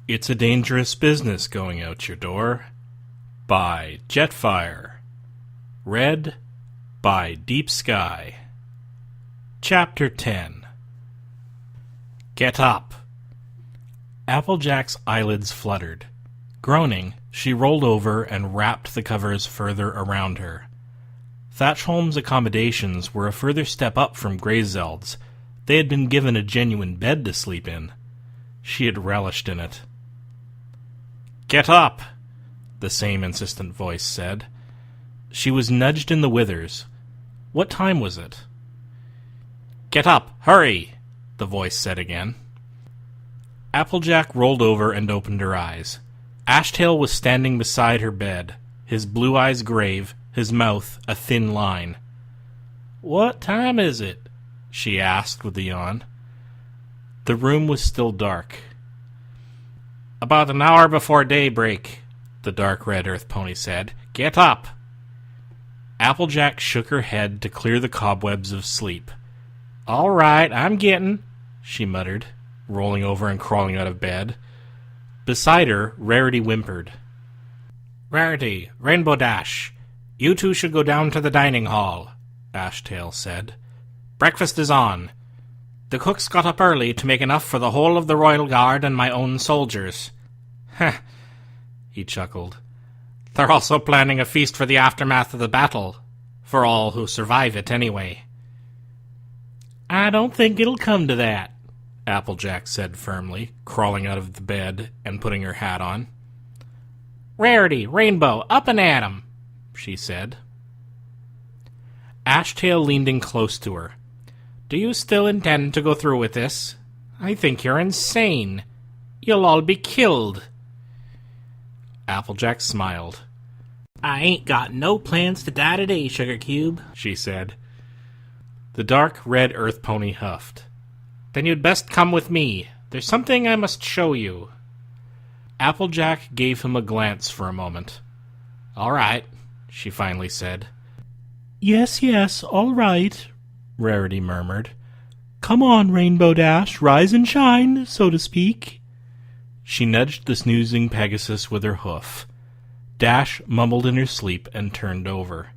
It's a Dangerous Business Going Out Your Door by Jetfire. Read by Deep Sky. Chapter 10. Get up. Applejack's eyelids fluttered. Groaning, she rolled over and wrapped the covers further around her. Thatchholm's accommodations were a further step up from Greyzeld's. They had been given a genuine bed to sleep in. She had relished in it. "Get up," the same insistent voice said. She was nudged in the withers. What time was it? "Get up, hurry," the voice said again. Applejack rolled over and opened her eyes. Ashtail was standing beside her bed, his blue eyes grave, his mouth a thin line. "What time is it?" she asked with a yawn. The room was still dark. "About an hour before daybreak," the dark red earth pony said. "Get up." Applejack shook her head to clear the cobwebs of sleep. "All right, I'm getting," she muttered, rolling over and crawling out of bed. Beside her, Rarity whimpered. "Rarity, Rainbow Dash, you two should go down to the dining hall," Ashtail said. "Breakfast is on. The cooks got up early to make enough for the whole of the Royal Guard and my own soldiers." "Heh," he chuckled. "They're also planning a feast for the aftermath of the battle. For all who survive it, anyway." "I don't think it'll come to that," Applejack said firmly, crawling out of the bed and putting her hat on. "Rarity, Rainbow, up and at 'em," she said. Ashtail leaned in close to her. "Do you still intend to go through with this? I think you're insane. You'll all be killed." Applejack smiled. "I ain't got no plans to die today, Sugar Cube," she said. The dark red earth pony huffed. "Then you'd best come with me. There's something I must show you." Applejack gave him a glance for a moment. "All right," she finally said. Yes, all right," Rarity murmured. "Come on, Rainbow Dash, rise and shine, so to speak." She nudged the snoozing Pegasus with her hoof. Dash mumbled in her sleep and turned over.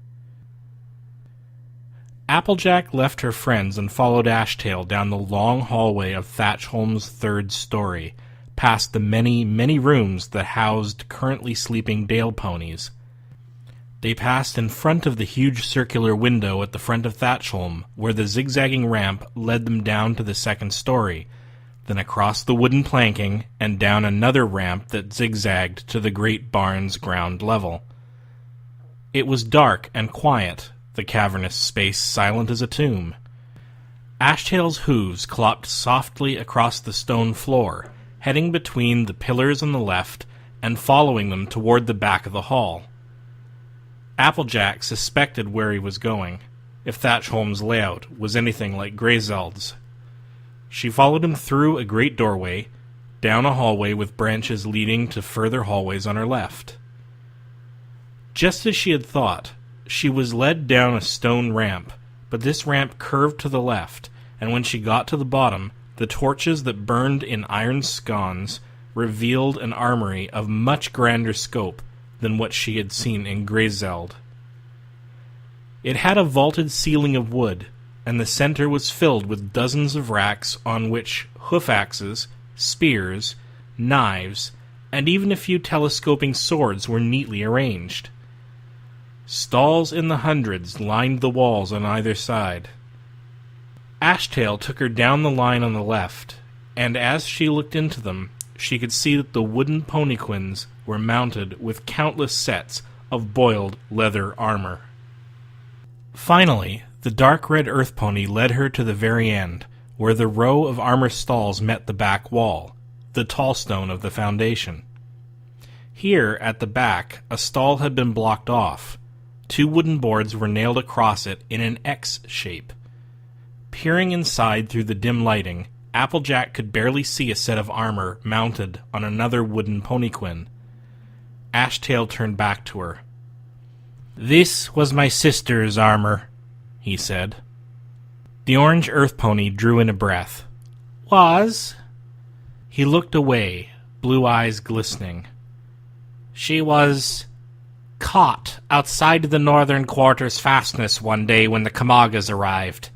Applejack left her friends and followed Ashtail down the long hallway of Thatchholm's third story, past the many, many rooms that housed currently sleeping Dale ponies. They passed in front of the huge circular window at the front of Thatchholm, where the zigzagging ramp led them down to the second story, then across the wooden planking and down another ramp that zigzagged to the great barn's ground level. It was dark and quiet, the cavernous space silent as a tomb. Ashtail's hooves clopped softly across the stone floor, heading between the pillars on the left and following them toward the back of the hall. Applejack suspected where he was going, if Thatchholm's layout was anything like Greyzeld's. She followed him through a great doorway, down a hallway with branches leading to further hallways on her left. Just as she had thought, she was led down a stone ramp, but this ramp curved to the left, and when she got to the bottom, the torches that burned in iron sconces revealed an armory of much grander scope than what she had seen in Greyzeld. It had a vaulted ceiling of wood, and the center was filled with dozens of racks on which hoof-axes, spears, knives, and even a few telescoping swords were neatly arranged. Stalls in the hundreds lined the walls on either side. Ashtail took her down the line on the left, and as she looked into them, she could see that the wooden ponyquins were mounted with countless sets of boiled leather armor. Finally, the dark red earth pony led her to the very end, where the row of armor stalls met the back wall, the tall stone of the foundation. Here, at the back, a stall had been blocked off. 2 wooden boards were nailed across it in an X shape. Peering inside through the dim lighting, Applejack could barely see a set of armor mounted on another wooden ponyquin. Ashtail turned back to her. "This was my sister's armor," he said. The orange earth pony drew in a breath. "Was?" He looked away, blue eyes glistening. "She was caught outside the northern quarters fastness one day when the Kamagas arrived.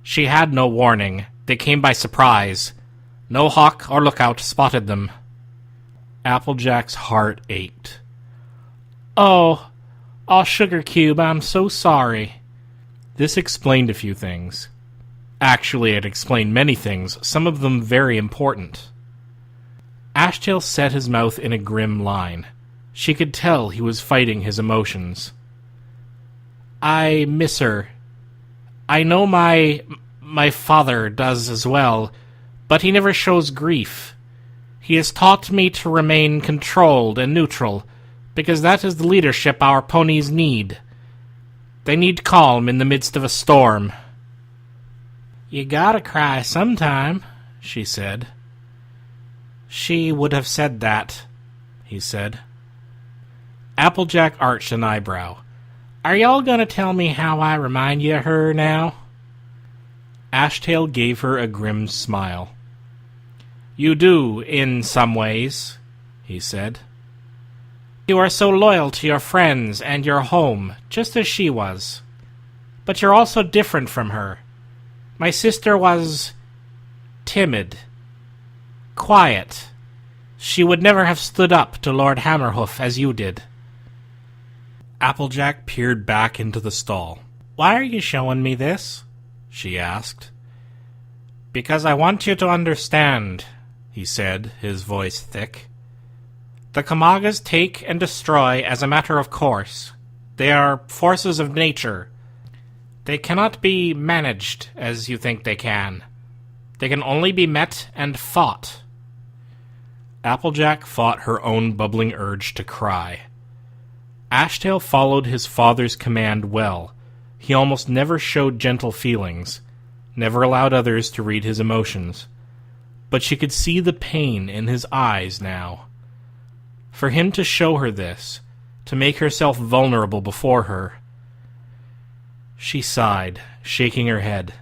She had no warning. They came by surprise. No hawk or lookout spotted them." Applejack's heart ached. "Oh, Sugar Cube, I'm so sorry." This explained a few things. Actually, it explained many things, some of them very important. Ashtail set his mouth in a grim line. She could tell he was fighting his emotions. "I miss her. I know my father does as well, but he never shows grief. He has taught me to remain controlled and neutral, because that is the leadership our ponies need. They need calm in the midst of a storm." "You gotta cry sometime," she said. "She would have said that," he said. Applejack arched an eyebrow. "Are y'all gonna tell me how I remind you of her now?" Ashtail gave her a grim smile. "You do, in some ways," he said. "You are so loyal to your friends and your home, just as she was. But you're also different from her. My sister was timid, quiet. She would never have stood up to Lord Hammerhoof as you did." Applejack peered back into the stall. "Why are you showing me this?" she asked. "Because I want you to understand," he said, his voice thick. "The Kamagas take and destroy as a matter of course. They are forces of nature. They cannot be managed as you think they can. They can only be met and fought." Applejack fought her own bubbling urge to cry. Ashtail followed his father's command well. He almost never showed gentle feelings, never allowed others to read his emotions. But she could see the pain in his eyes now. For him to show her this, to make herself vulnerable before her. She sighed, shaking her head.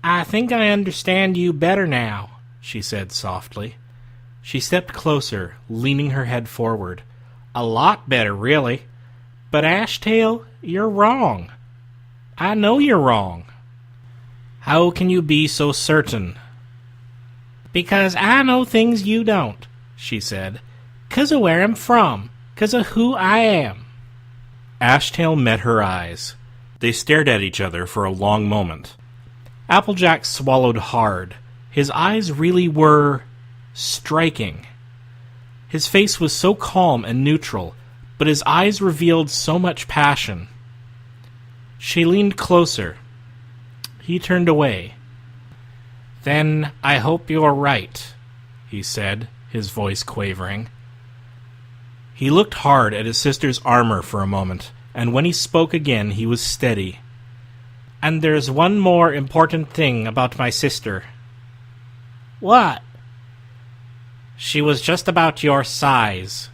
"I think I understand you better now," she said softly. She stepped closer, leaning her head forward. "A lot better, really. But Ashtail, you're wrong. I know you're wrong." "How can you be so certain?" "Because I know things you don't," she said. "'Cause of where I'm from. 'Cause of who I am." Ashtail met her eyes. They stared at each other for a long moment. Applejack swallowed hard. His eyes really were striking. His face was so calm and neutral, but his eyes revealed so much passion. She leaned closer. He turned away. "Then I hope you're right," he said, his voice quavering. He looked hard at his sister's armor for a moment, and when he spoke again he was steady. "And there's one more important thing about my sister." "What?" "She was just about your size."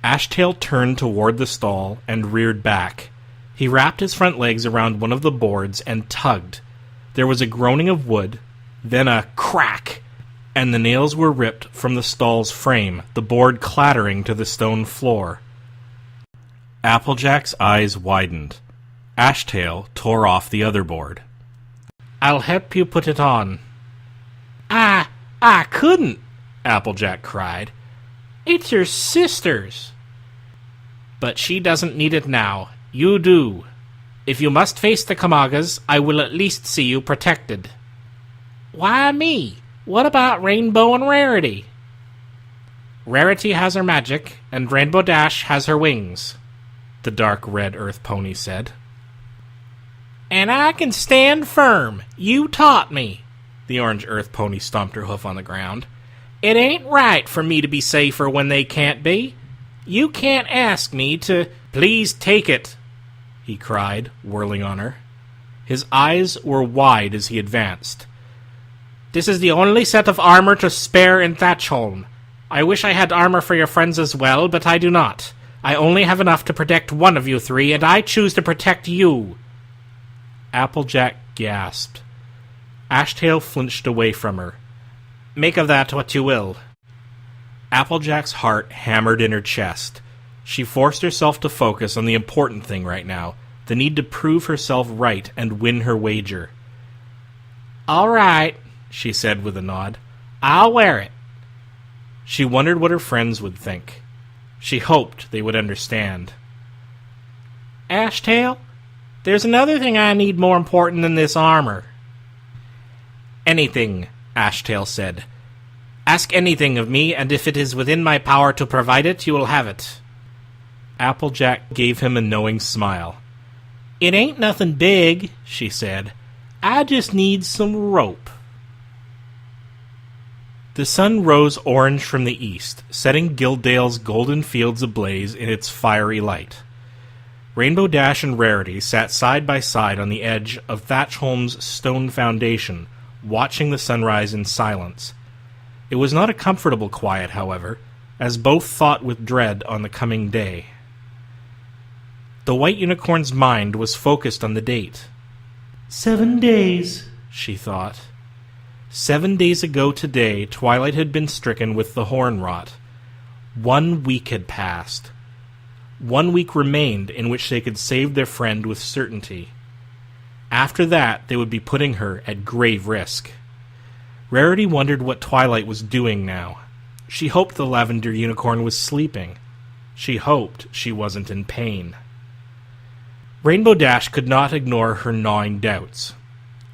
Ashtail turned toward the stall and reared back. He wrapped his front legs around one of the boards and tugged. There was a groaning of wood, then a crack, and the nails were ripped from the stall's frame, the board clattering to the stone floor. Applejack's eyes widened. Ashtail tore off the other board. "I'll help you put it on." I couldn't," Applejack cried. "It's your sister's." "But she doesn't need it now. You do. If you must face the Kamagas, I will at least see you protected." "Why me? What about Rainbow and Rarity?" "Rarity has her magic, and Rainbow Dash has her wings," the dark red earth pony said. "And I can stand firm. You taught me." The orange earth pony stomped her hoof on the ground. "It ain't right for me to be safer when they can't be. You can't ask me to—" "Please take it," he cried, whirling on her. His eyes were wide as he advanced. "This is the only set of armor to spare in Thatchholm. I wish I had armor for your friends as well, but I do not. I only have enough to protect one of you three, and I choose to protect you." Applejack gasped. Ashtail flinched away from her. "Make of that what you will." Applejack's heart hammered in her chest. She forced herself to focus on the important thing right now, the need to prove herself right and win her wager. "All right," she said with a nod. "I'll wear it." She wondered what her friends would think. She hoped they would understand. "Ashtail, there's another thing I need more important than this armor." "Anything," Ashtail said. "Ask anything of me, and if it is within my power to provide it, you will have it." Applejack gave him a knowing smile. "It ain't nothing big," she said. "I just need some rope." The sun rose orange from the east, setting Guilddale's golden fields ablaze in its fiery light. Rainbow Dash and Rarity sat side by side on the edge of Thatch Holmes' stone foundation, watching the sunrise in silence. It was not a comfortable quiet, however, as both thought with dread on the coming day. The White Unicorn's mind was focused on the date. 7 days, she thought. 7 days ago today, Twilight had been stricken with the horn rot. 1 week had passed. 1 week remained in which they could save their friend with certainty. After that, they would be putting her at grave risk. Rarity wondered what Twilight was doing now. She hoped the Lavender Unicorn was sleeping. She hoped she wasn't in pain. Rainbow Dash could not ignore her gnawing doubts.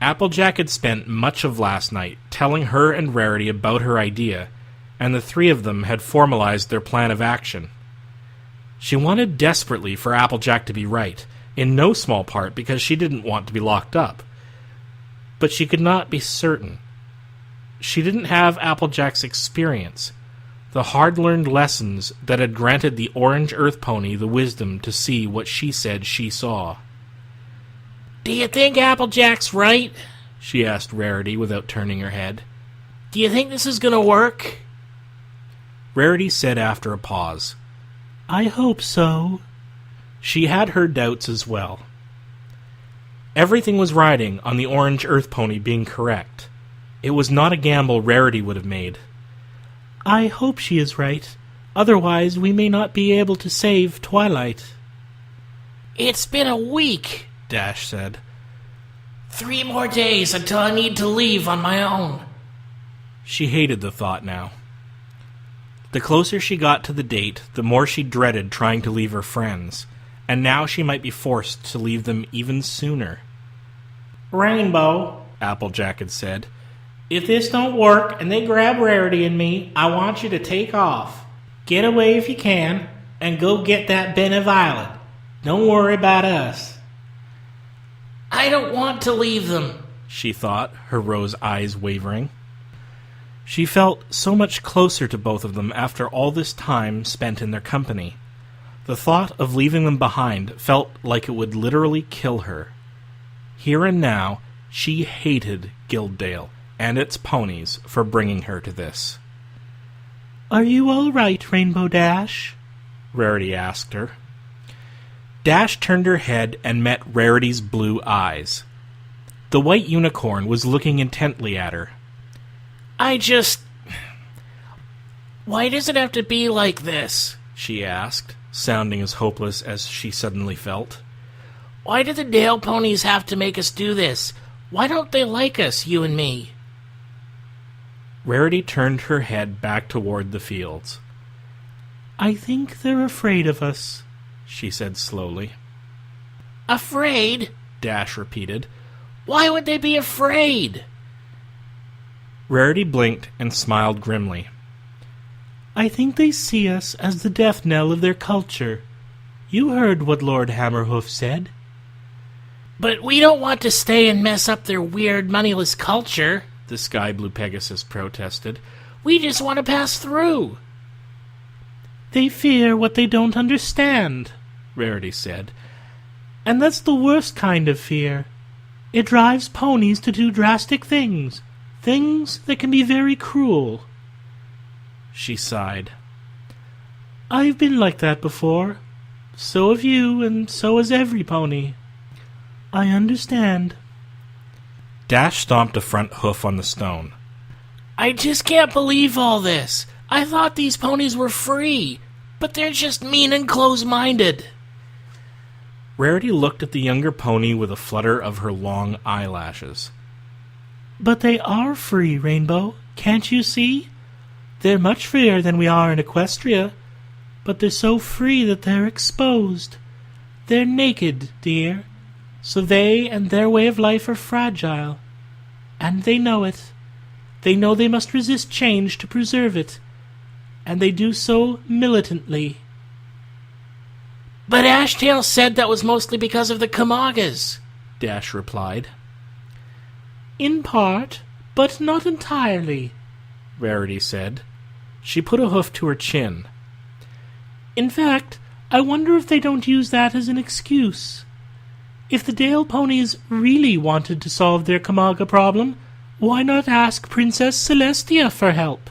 Applejack had spent much of last night telling her and Rarity about her idea, and the three of them had formalized their plan of action. She wanted desperately for Applejack to be right, in no small part because she didn't want to be locked up. But she could not be certain. She didn't have Applejack's experience, the hard-learned lessons that had granted the orange earth pony the wisdom to see what she said she saw. "Do you think Applejack's right?" she asked Rarity without turning her head. "Do you think this is going to work?" Rarity said after a pause, "I hope so." She had her doubts as well. Everything was riding on the orange earth pony being correct. It was not a gamble Rarity would have made. "I hope she is right. Otherwise, we may not be able to save Twilight." "It's been a week," Dash said. 3 more days until I need to leave on my own." She hated the thought now. The closer she got to the date, the more she dreaded trying to leave her friends, and now she might be forced to leave them even sooner. "Rainbow," Applejack had said, "if this don't work and they grab Rarity and me, I want you to take off. Get away if you can, and go get that bin of Violet. Don't worry about us." "I don't want to leave them," she thought, her rose eyes wavering. She felt so much closer to both of them after all this time spent in their company. The thought of leaving them behind felt like it would literally kill her. Here and now, she hated Guilddale and its ponies for bringing her to this. "Are you all right, Rainbow Dash?" Rarity asked her. Dash turned her head and met Rarity's blue eyes. The White Unicorn was looking intently at her. Why does it have to be like this?" she asked, sounding as hopeless as she suddenly felt. "Why do the Dale ponies have to make us do this? Why don't they like us, you and me?" Rarity turned her head back toward the fields. "I think they're afraid of us," she said slowly. "Afraid?" Dash repeated. "Why would they be afraid?" Rarity blinked and smiled grimly. "I think they see us as the death knell of their culture. You heard what Lord Hammerhoof said." "But we don't want to stay and mess up their weird, moneyless culture," the Sky Blue Pegasus protested. "We just want to pass through." "They fear what they don't understand," Rarity said. "And that's the worst kind of fear. It drives ponies to do drastic things. Things that can be very cruel." She sighed. "I've been like that before. So have you, and so has every pony. I understand." Dash stomped a front hoof on the stone. "I just can't believe all this. I thought these ponies were free, but they're just mean and close-minded. Rarity looked at the younger pony with a flutter of her long eyelashes. But they are free, Rainbow. Can't you see? They're much freer than we are in Equestria, but they're so free that they're exposed. They're naked, dear, so they and their way of life are fragile. And they know it. They know they must resist change to preserve it, and they do so militantly. But Ashtail said that was mostly because of the Kamagas, Dash replied. In part, but not entirely, Rarity said. She put a hoof to her chin. In fact, I wonder if they don't use that as an excuse. If the Dale ponies really wanted to solve their Kamaga problem, why not ask Princess Celestia for help?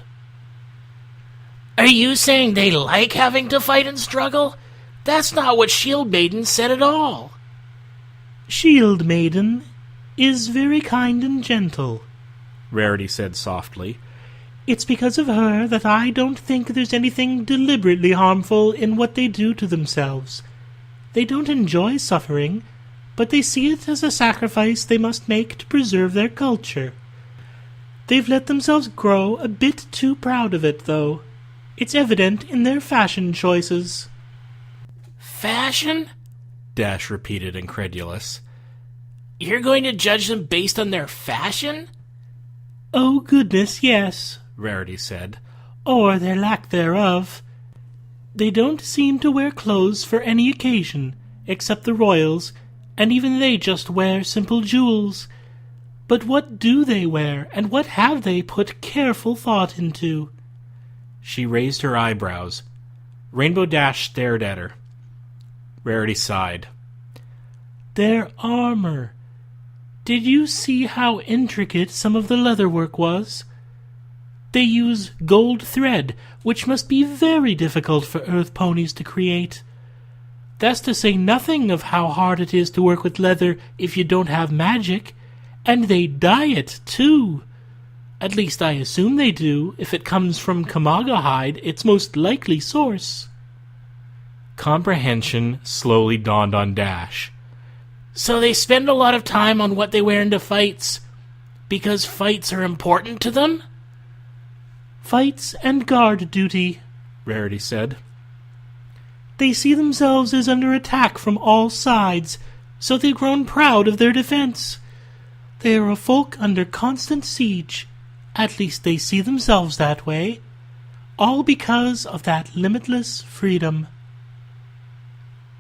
Are you saying they like having to fight and struggle? That's not what Shield Maiden said at all. Shield Maiden is very kind and gentle, Rarity said softly. It's because of her that I don't think there's anything deliberately harmful in what they do to themselves. They don't enjoy suffering, but they see it as a sacrifice they must make to preserve their culture. They've let themselves grow a bit too proud of it, though. It's evident in their fashion choices. Fashion? Dash repeated, incredulous. You're going to judge them based on their fashion? Oh, goodness, yes, Rarity said. Or their lack thereof. They don't seem to wear clothes for any occasion, except the royals, and even they just wear simple jewels. But what do they wear, and what have they put careful thought into? She raised her eyebrows. Rainbow Dash stared at her. Rarity sighed. Their armor. Did you see how intricate some of the leatherwork was? They use gold thread, which must be very difficult for Earth ponies to create. That's to say nothing of how hard it is to work with leather if you don't have magic. And they dye it, too. At least I assume they do. If it comes from Kamaga hide, its most likely source. Comprehension slowly dawned on Dash. So they spend a lot of time on what they wear into fights because fights are important to them? Fights and guard duty, Rarity said. They see themselves as under attack from all sides, so they've grown proud of their defense. They are a folk under constant siege. At least they see themselves that way. All because of that limitless freedom.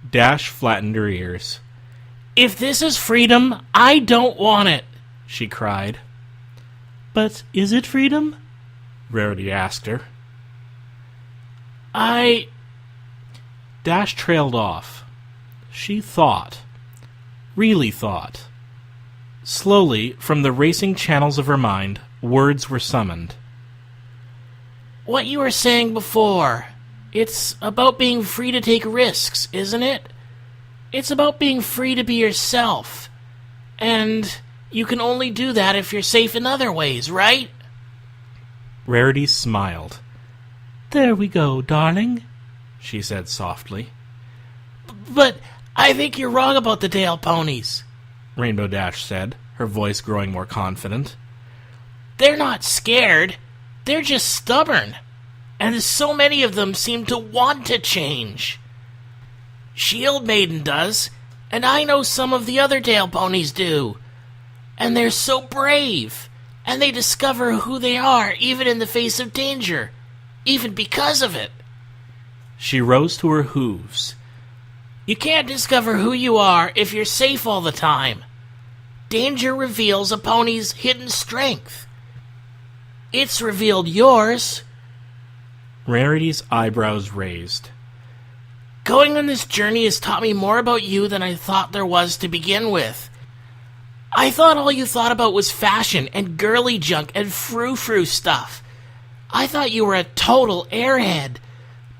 Dash flattened her ears. If this is freedom, I don't want it, she cried. But is it freedom? Rarity asked her. Dash trailed off. She thought. Really thought. Slowly, from the racing channels of her mind, words were summoned. What you were saying before. It's about being free to take risks, isn't it? It's about being free to be yourself. And you can only do that if you're safe in other ways, right? Rarity smiled. There we go, darling, she said softly. But I think you're wrong about the Dale ponies, Rainbow Dash said, her voice growing more confident. They're not scared. They're just stubborn. And so many of them seem to want to change. Shield Maiden does, and I know some of the other Dale ponies do. And they're so brave, and they discover who they are even in the face of danger, even because of it. She rose to her hooves. You can't discover who you are if you're safe all the time. Danger reveals a pony's hidden strength. It's revealed yours. Rarity's eyebrows raised. Going on this journey has taught me more about you than I thought there was to begin with. I thought all you thought about was fashion and girly junk and frou-frou stuff. I thought you were a total airhead.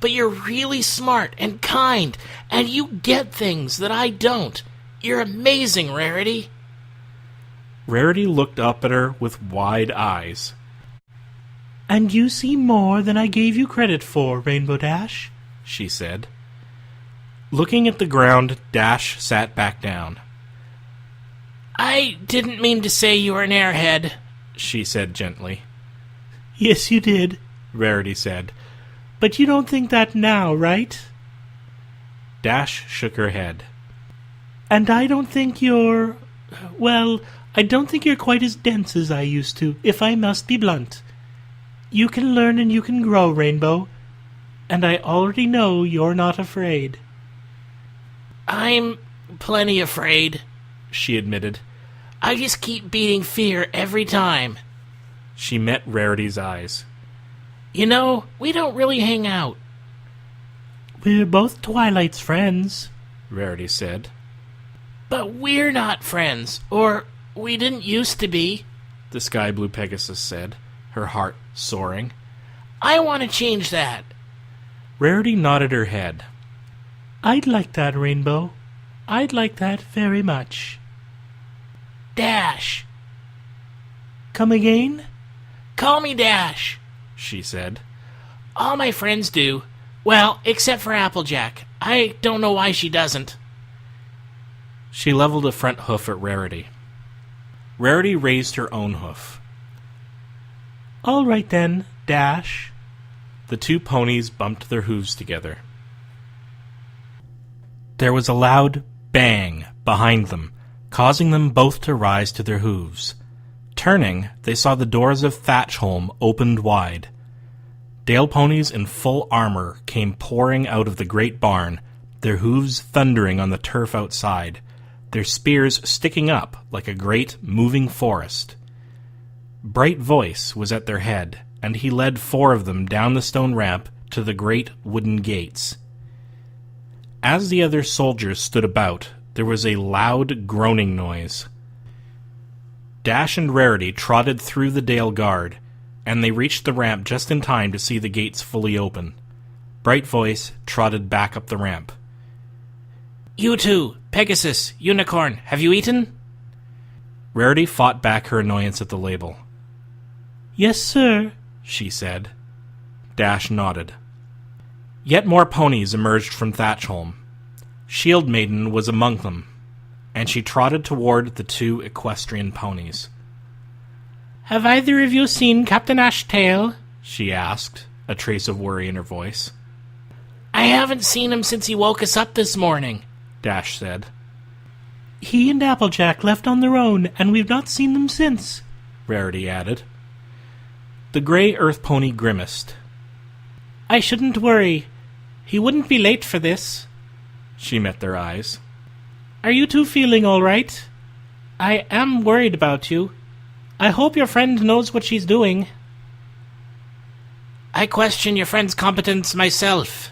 But you're really smart and kind, and you get things that I don't. You're amazing, Rarity. Rarity looked up at her with wide eyes. "And you see more than I gave you credit for, Rainbow Dash," she said. Looking at the ground, Dash sat back down. I didn't mean to say you were an airhead, she said gently. "Yes, you did," Rarity said. "but you don't think that now, right?" Dash shook her head. "And I don't think you're... well, I don't think you're quite as dense as I used to, if I must be blunt. You can learn and you can grow, Rainbow. And I already know you're not afraid." I'm plenty afraid, she admitted. I just keep beating fear every time. She met Rarity's eyes. You know, we don't really hang out. "We're both Twilight's friends," Rarity said. But we're not friends, or we didn't used to be, the sky blue Pegasus said, her heart soaring. I want to change that. Rarity nodded her head. "I'd like that, Rainbow. I'd like that very much." Dash. "Come again?" Call me Dash, she said. All my friends do. Well, except for Applejack. I don't know why she doesn't. She leveled a front hoof at Rarity. Rarity raised her own hoof. "All right then, Dash." The two ponies bumped their hooves together. There was a loud bang behind them, causing them both to rise to their hooves. Turning, they saw the doors of Thatchholm opened wide. Dale ponies in full armor came pouring out of the great barn, their hooves thundering on the turf outside, their spears sticking up like a great moving forest. Bright Voice was at their head, and he led 4 of them down the stone ramp to the great wooden gates. As the other soldiers stood about, there was a loud groaning noise. Dash and Rarity trotted through the Dale Guard, and they reached the ramp just in time to see the gates fully open. Bright Voice trotted back up the ramp. You two, Pegasus, Unicorn, have you eaten? Rarity fought back her annoyance at the label. "Yes, sir," she said. Dash nodded. Yet more ponies emerged from Thatchholm. Shield Maiden was among them, and she trotted toward the 2 equestrian ponies. Have either of you seen Captain Ashtail? She asked, a trace of worry in her voice. I haven't seen him since he woke us up this morning, Dash said. "He and Applejack left on their own, and we've not seen them since," Rarity added. The gray earth pony grimaced. I shouldn't worry. He wouldn't be late for this. She met their eyes. Are you two feeling all right? I am worried about you. I hope your friend knows what she's doing. I question your friend's competence myself,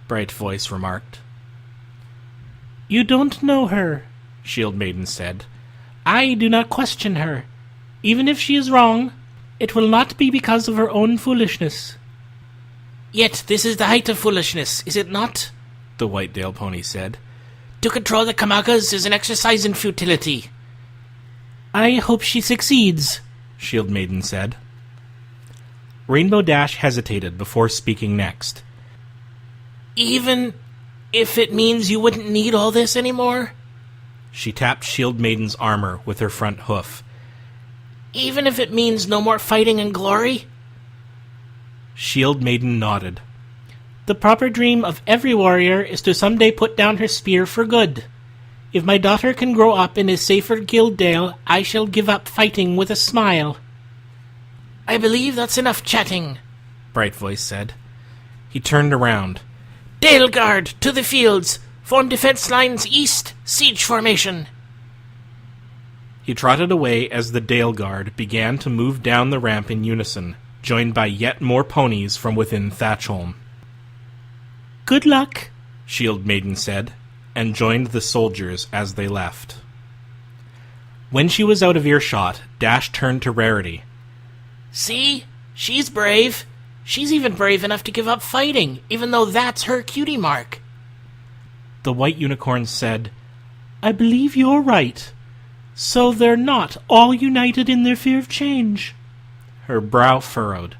Bright Voice remarked. You don't know her, Shield Maiden said. I do not question her. Even if she is wrong, it will not be because of her own foolishness. Yet this is the height of foolishness, is it not? The White Dale pony said. To control the Kamagas is an exercise in futility. I hope she succeeds, Shield Maiden said. Rainbow Dash hesitated before speaking next. Even if it means you wouldn't need all this anymore? She tapped Shield Maiden's armor with her front hoof. Even if it means no more fighting and glory? Shield Maiden nodded. The proper dream of every warrior is to someday put down her spear for good. If my daughter can grow up in a safer Guilddale, I shall give up fighting with a smile. I believe that's enough chatting, Bright Voice said. He turned around. Dale Guard, to the fields! Form defense lines east, siege formation! He trotted away as the Dale Guard began to move down the ramp in unison, joined by yet more ponies from within Thatchholm. Good luck, Shield Maiden said, and joined the soldiers as they left. When she was out of earshot, Dash turned to Rarity. See? She's brave. She's even brave enough to give up fighting, even though that's her cutie mark. The White Unicorn said, I believe you're right. So they're not all united in their fear of change. Her brow furrowed.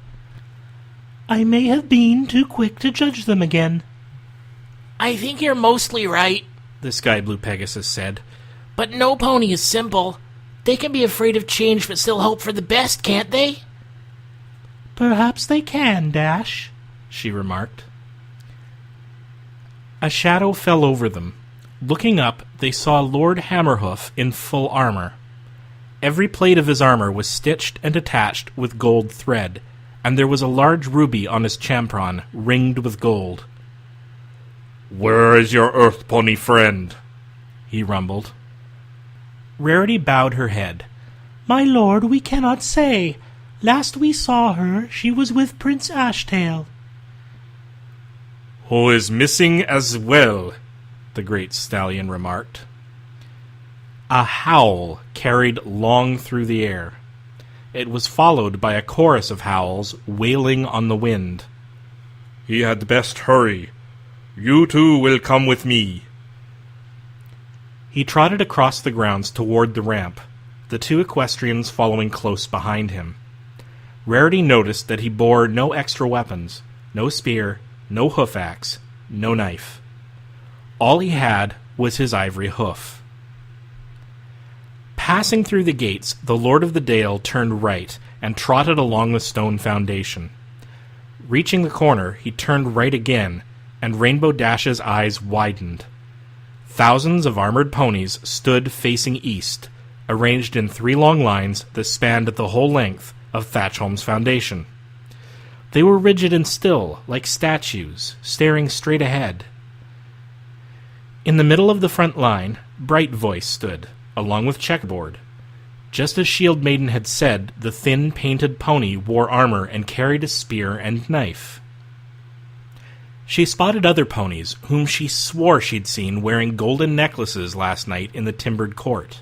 I may have been too quick to judge them again. I think you're mostly right, the Sky Blue Pegasus said. but no pony is simple. They can be afraid of change but still hope for the best, can't they? Perhaps they can, Dash, she remarked. A shadow fell over them. Looking up, they saw Lord Hammerhoof in full armor. Every plate of his armor was stitched and attached with gold thread, and there was a large ruby on his champron, ringed with gold. "Where is your earth pony friend?" he rumbled. Rarity bowed her head. My lord, we cannot say. Last we saw her, she was with Prince Ashtail. "Who is missing as well," the great stallion remarked. A howl carried long through the air. It was followed by a chorus of howls wailing on the wind. "He had best hurry. You two will come with me." He trotted across the grounds toward the ramp, the two equestrians following close behind him. Rarity noticed that he bore no extra weapons, no spear, no hoof axe, no knife. All he had was his ivory hoof. Passing through the gates, the Lord of the Dale turned right and trotted along the stone foundation. Reaching the corner, he turned right again, and Rainbow Dash's eyes widened. Thousands of armored ponies stood facing east, arranged in 3 long lines that spanned the whole length of Thatchholm's foundation. They were rigid and still, like statues, staring straight ahead. In the middle of the front line, Bright Voice stood, along with Checkerboard. Just as Shield Maiden had said, the thin, painted pony wore armor and carried a spear and knife. She spotted other ponies, whom she swore she'd seen wearing golden necklaces last night in the timbered court.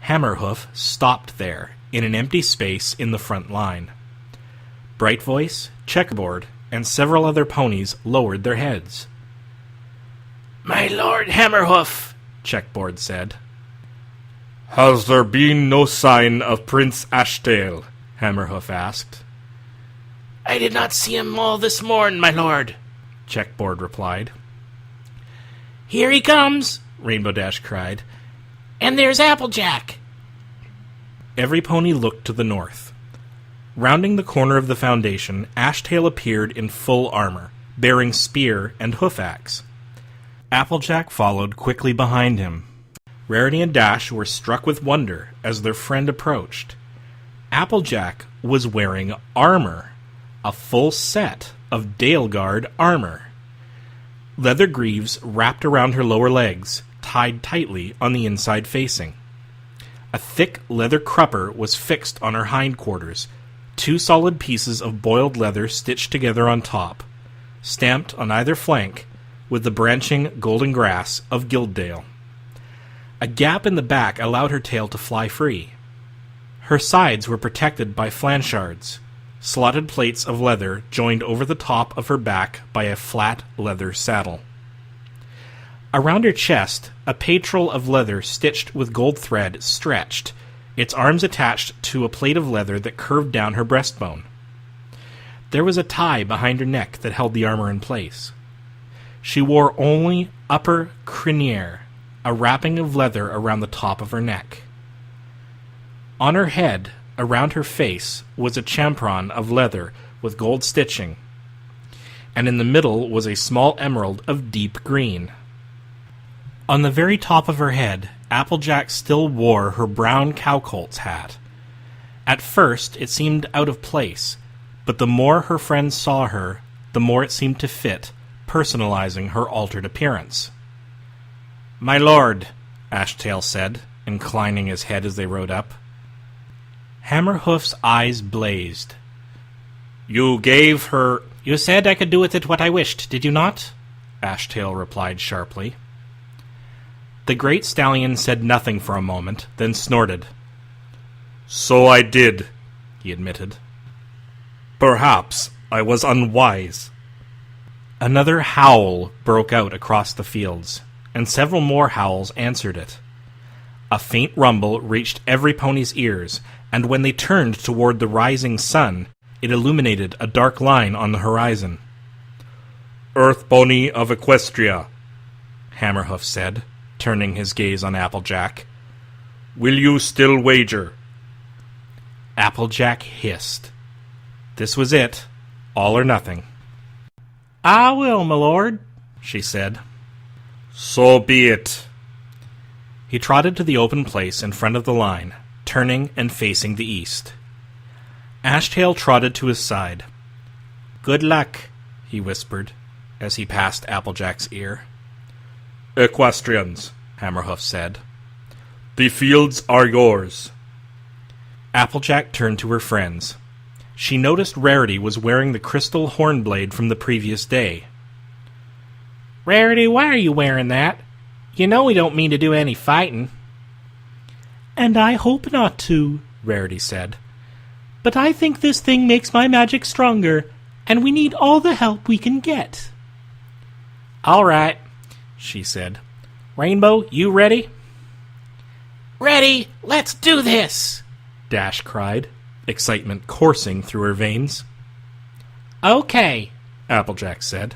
Hammerhoof stopped there, in an empty space in the front line. Bright Voice, Checkerboard, and several other ponies lowered their heads. My Lord Hammerhoof, Checkboard said. "Has there been no sign of Prince Ashtail?" Hammerhoof asked. I did not see him all this morn, my lord, Checkboard replied. Here he comes, Rainbow Dash cried. And there's Applejack. Every pony looked to the north. Rounding the corner of the foundation, Ashtail appeared in full armor, bearing spear and hoof axe. Applejack followed quickly behind him. Rarity and Dash were struck with wonder as their friend approached. Applejack was wearing armor, a full set of Daleguard armor. Leather greaves wrapped around her lower legs, tied tightly on the inside facing. A thick leather crupper was fixed on her hindquarters, 2 solid pieces of boiled leather stitched together on top, stamped on either flank with the branching golden grass of Guilddale. A gap in the back allowed her tail to fly free. Her sides were protected by flanchards, slotted plates of leather joined over the top of her back by a flat leather saddle. Around her chest, a petrel of leather stitched with gold thread stretched, its arms attached to a plate of leather that curved down her breastbone. There was a tie behind her neck that held the armor in place. She wore only upper criniere, a wrapping of leather around the top of her neck. On her head, around her face, was a champron of leather with gold stitching, and in the middle was a small emerald of deep green. On the very top of her head, Applejack still wore her brown cowcolt's hat. At first, it seemed out of place, but the more her friends saw her, the more it seemed to fit, personalizing her altered appearance. "My lord," Ashtail said, inclining his head as they rode up. Hammerhoof's eyes blazed. "You gave her—" "You said I could do with it what I wished, did you not?" Ashtail replied sharply. The great stallion said nothing for a moment, then snorted. "So I did," he admitted. "Perhaps I was unwise." Another howl broke out across the fields, and several more howls answered it. A faint rumble reached every pony's ears, and when they turned toward the rising sun, It illuminated a dark line on the horizon. "Earth Pony of Equestria," Hammerhoof said, turning his gaze on Applejack. "Will you still wager?" Applejack hissed. This was it, all or nothing. "I will, my lord," she said. "So be it." He trotted to the open place in front of the line, turning and facing the east. Ashtail trotted to his side. "Good luck," he whispered, as he passed Applejack's ear. "Equestrians," Hammerhoof said. "The fields are yours." Applejack turned to her friends. She noticed Rarity was wearing the crystal hornblade from the previous day. "Rarity, why are you wearing that? You know we don't mean to do any fighting." "And I hope not to," Rarity said. "but I think this thing makes my magic stronger, and we need all the help we can get." "All right," she said. "Rainbow, you ready?" "Ready! Let's do this!" Dash cried, excitement coursing through her veins. "Okay," Applejack said.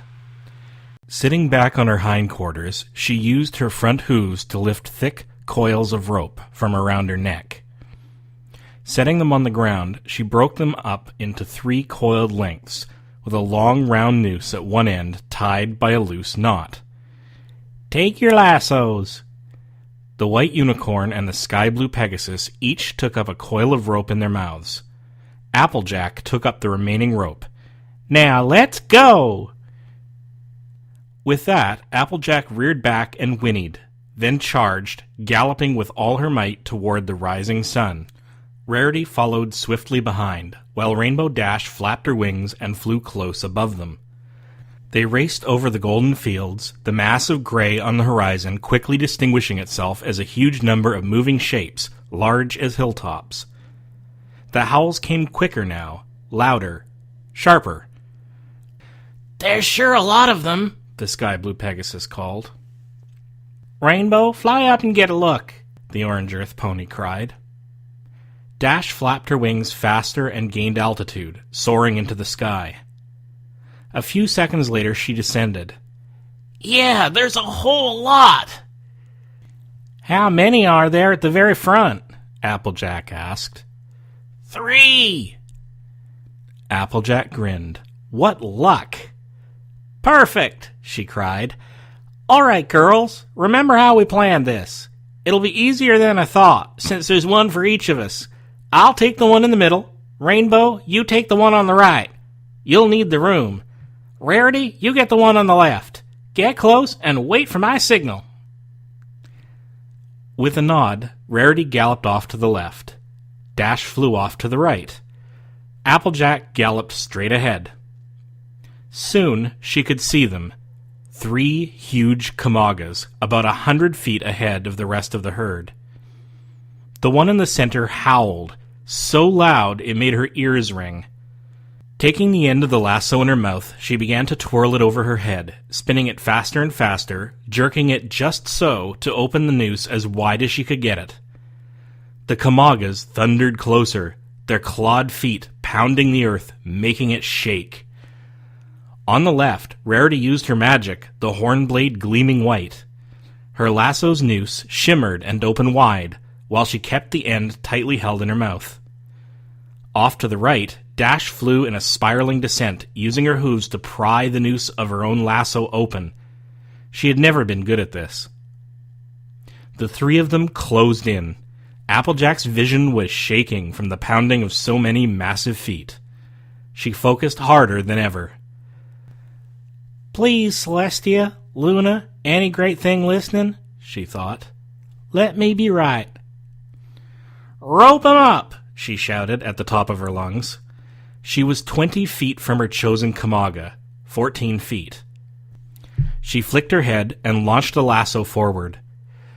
Sitting back on her hindquarters, she used her front hooves to lift thick coils of rope from around her neck. Setting them on the ground, she broke them up into 3 coiled lengths, with a long round noose at one end tied by a loose knot. "Take your lassos." The white unicorn and the sky blue Pegasus each took up a coil of rope in their mouths. Applejack took up the remaining rope. "Now let's go!" With that, Applejack reared back and whinnied, then charged, galloping with all her might toward the rising sun. Rarity followed swiftly behind, while Rainbow Dash flapped her wings and flew close above them. They raced over the golden fields, the mass of gray on the horizon quickly distinguishing itself as a huge number of moving shapes, large as hilltops. The howls came quicker now, louder, sharper. "There's sure a lot of them," the sky blue Pegasus called. "Rainbow, fly up and get a look," the orange earth pony cried. Dash flapped her wings faster and gained altitude, soaring into the sky. A few seconds later she descended. "Yeah, there's a whole lot." "How many are there at the very front?" Applejack asked. 3. Applejack grinned. What luck! "Perfect," she cried. "All right, girls, remember how we planned this. It'll be easier than I thought, since there's one for each of us. I'll take the one in the middle. Rainbow, you take the one on the right. You'll need the room. Rarity, you get the one on the left. Get close and wait for my signal." With a nod, Rarity galloped off to the left. Dash flew off to the right. Applejack galloped straight ahead. Soon she could see them. 3 huge Kamagas, about 100 feet ahead of the rest of the herd. The one in the center howled, so loud it made her ears ring. Taking the end of the lasso in her mouth, she began to twirl it over her head, spinning it faster and faster, jerking it just so to open the noose as wide as she could get it. The Kamagas thundered closer, their clawed feet pounding the earth, making it shake. On the left, Rarity used her magic, the hornblade gleaming white. Her lasso's noose shimmered and opened wide, while she kept the end tightly held in her mouth. Off to the right, Dash flew in a spiraling descent, using her hooves to pry the noose of her own lasso open. She had never been good at this. The 3 of them closed in. Applejack's vision was shaking from the pounding of so many massive feet. She focused harder than ever. "Please, Celestia, Luna, any great thing listening," she thought. "Let me be right." "Rope 'em up!" she shouted at the top of her lungs. She was 20 feet from her chosen Kamaga, 14 feet. She flicked her head and launched a lasso forward.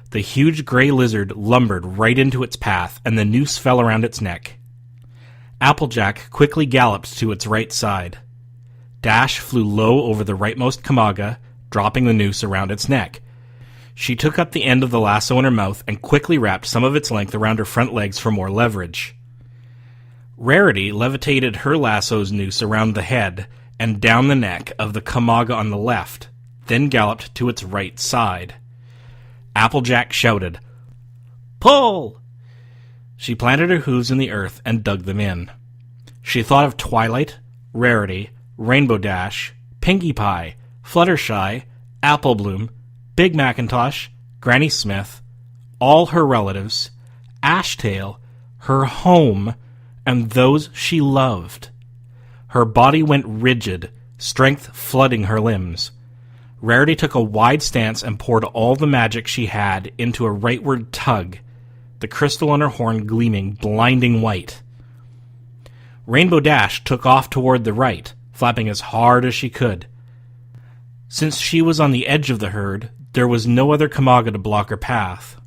The huge gray lizard lumbered right into its path, and the noose fell around its neck. Applejack quickly galloped to its right side. Dash flew low over the rightmost Kamaga, dropping the noose around its neck. She took up the end of the lasso in her mouth and quickly wrapped some of its length around her front legs for more leverage. Rarity levitated her lasso's noose around the head and down the neck of the Kamaga on the left, then galloped to its right side. Applejack shouted, "Pull!" She planted her hooves in the earth and dug them in. She thought of Twilight, Rarity, Rainbow Dash, Pinkie Pie, Fluttershy, Applebloom, Big Macintosh, Granny Smith, all her relatives, Ashtail, her home, and those she loved. Her body went rigid, strength flooding her limbs. Rarity took a wide stance and poured all the magic she had into a rightward tug, the crystal on her horn gleaming blinding white. Rainbow Dash took off toward the right, flapping as hard as she could. Since she was on the edge of the herd, there was no other Kamaga to block her path.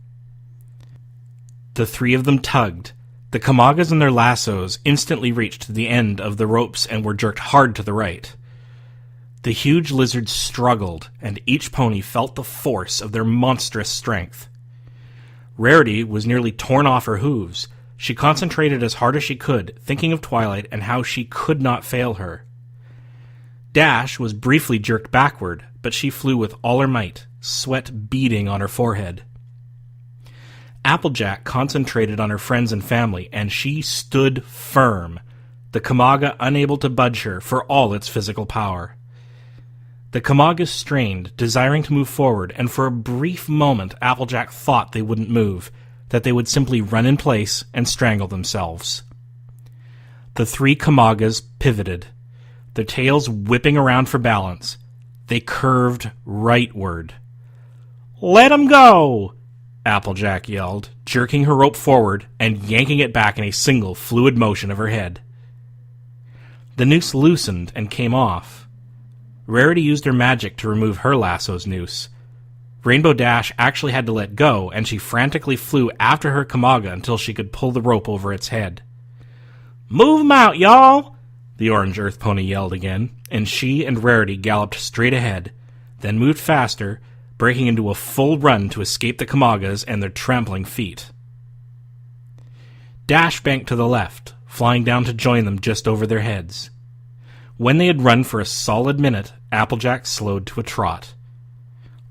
The three of them tugged. The Kamagas and their lassos instantly reached the end of the ropes and were jerked hard to the right. The huge lizards struggled, and each pony felt the force of their monstrous strength. Rarity was nearly torn off her hooves. She concentrated as hard as she could, thinking of Twilight and how she could not fail her. Dash was briefly jerked backward, but she flew with all her might, sweat beading on her forehead. Applejack concentrated on her friends and family, and she stood firm, the Kamaga unable to budge her for all its physical power. The Kamagas strained, desiring to move forward, and for a brief moment Applejack thought they wouldn't move, that they would simply run in place and strangle themselves. The three Kamagas pivoted, their tails whipping around for balance. They curved rightward. "Let 'em go!" Applejack yelled, jerking her rope forward and yanking it back in a single fluid motion of her head. The noose loosened and came off. Rarity used her magic to remove her lasso's noose. Rainbow Dash actually had to let go, and she frantically flew after her Kamaga until she could pull the rope over its head. "Move 'em out, y'all!" the orange earth pony yelled again, and she and Rarity galloped straight ahead, then moved faster, breaking into a full run to escape the Kamagas and their trampling feet. Dash banked to the left, flying down to join them just over their heads. When they had run for a solid minute, Applejack slowed to a trot.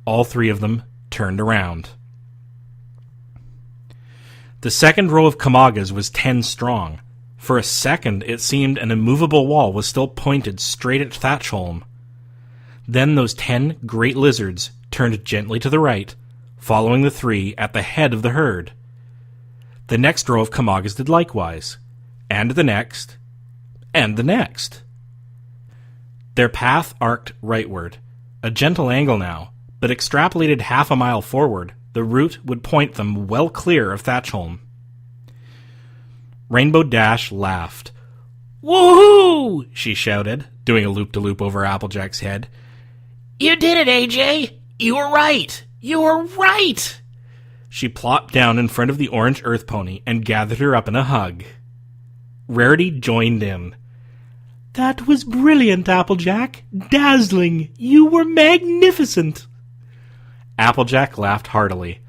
All three of them turned around. The second row of Kamagas was 10 strong. For a second, it seemed an immovable wall was still pointed straight at Thatchholm. Then those 10 great lizards turned gently to the right, following the three at the head of the herd. The next row of Kamagas did likewise, and the next, and the next. Their path arced rightward, a gentle angle now, but extrapolated half a mile forward, the route would point them well clear of Thatchholm. Rainbow Dash laughed. "Woohoo!" she shouted, doing a loop-de-loop over Applejack's head. You did it, AJ! You were right! You were right! She plopped down in front of the orange earth pony and gathered her up in a hug. Rarity joined in. "That was brilliant, Applejack. Dazzling. You were magnificent." Applejack laughed heartily.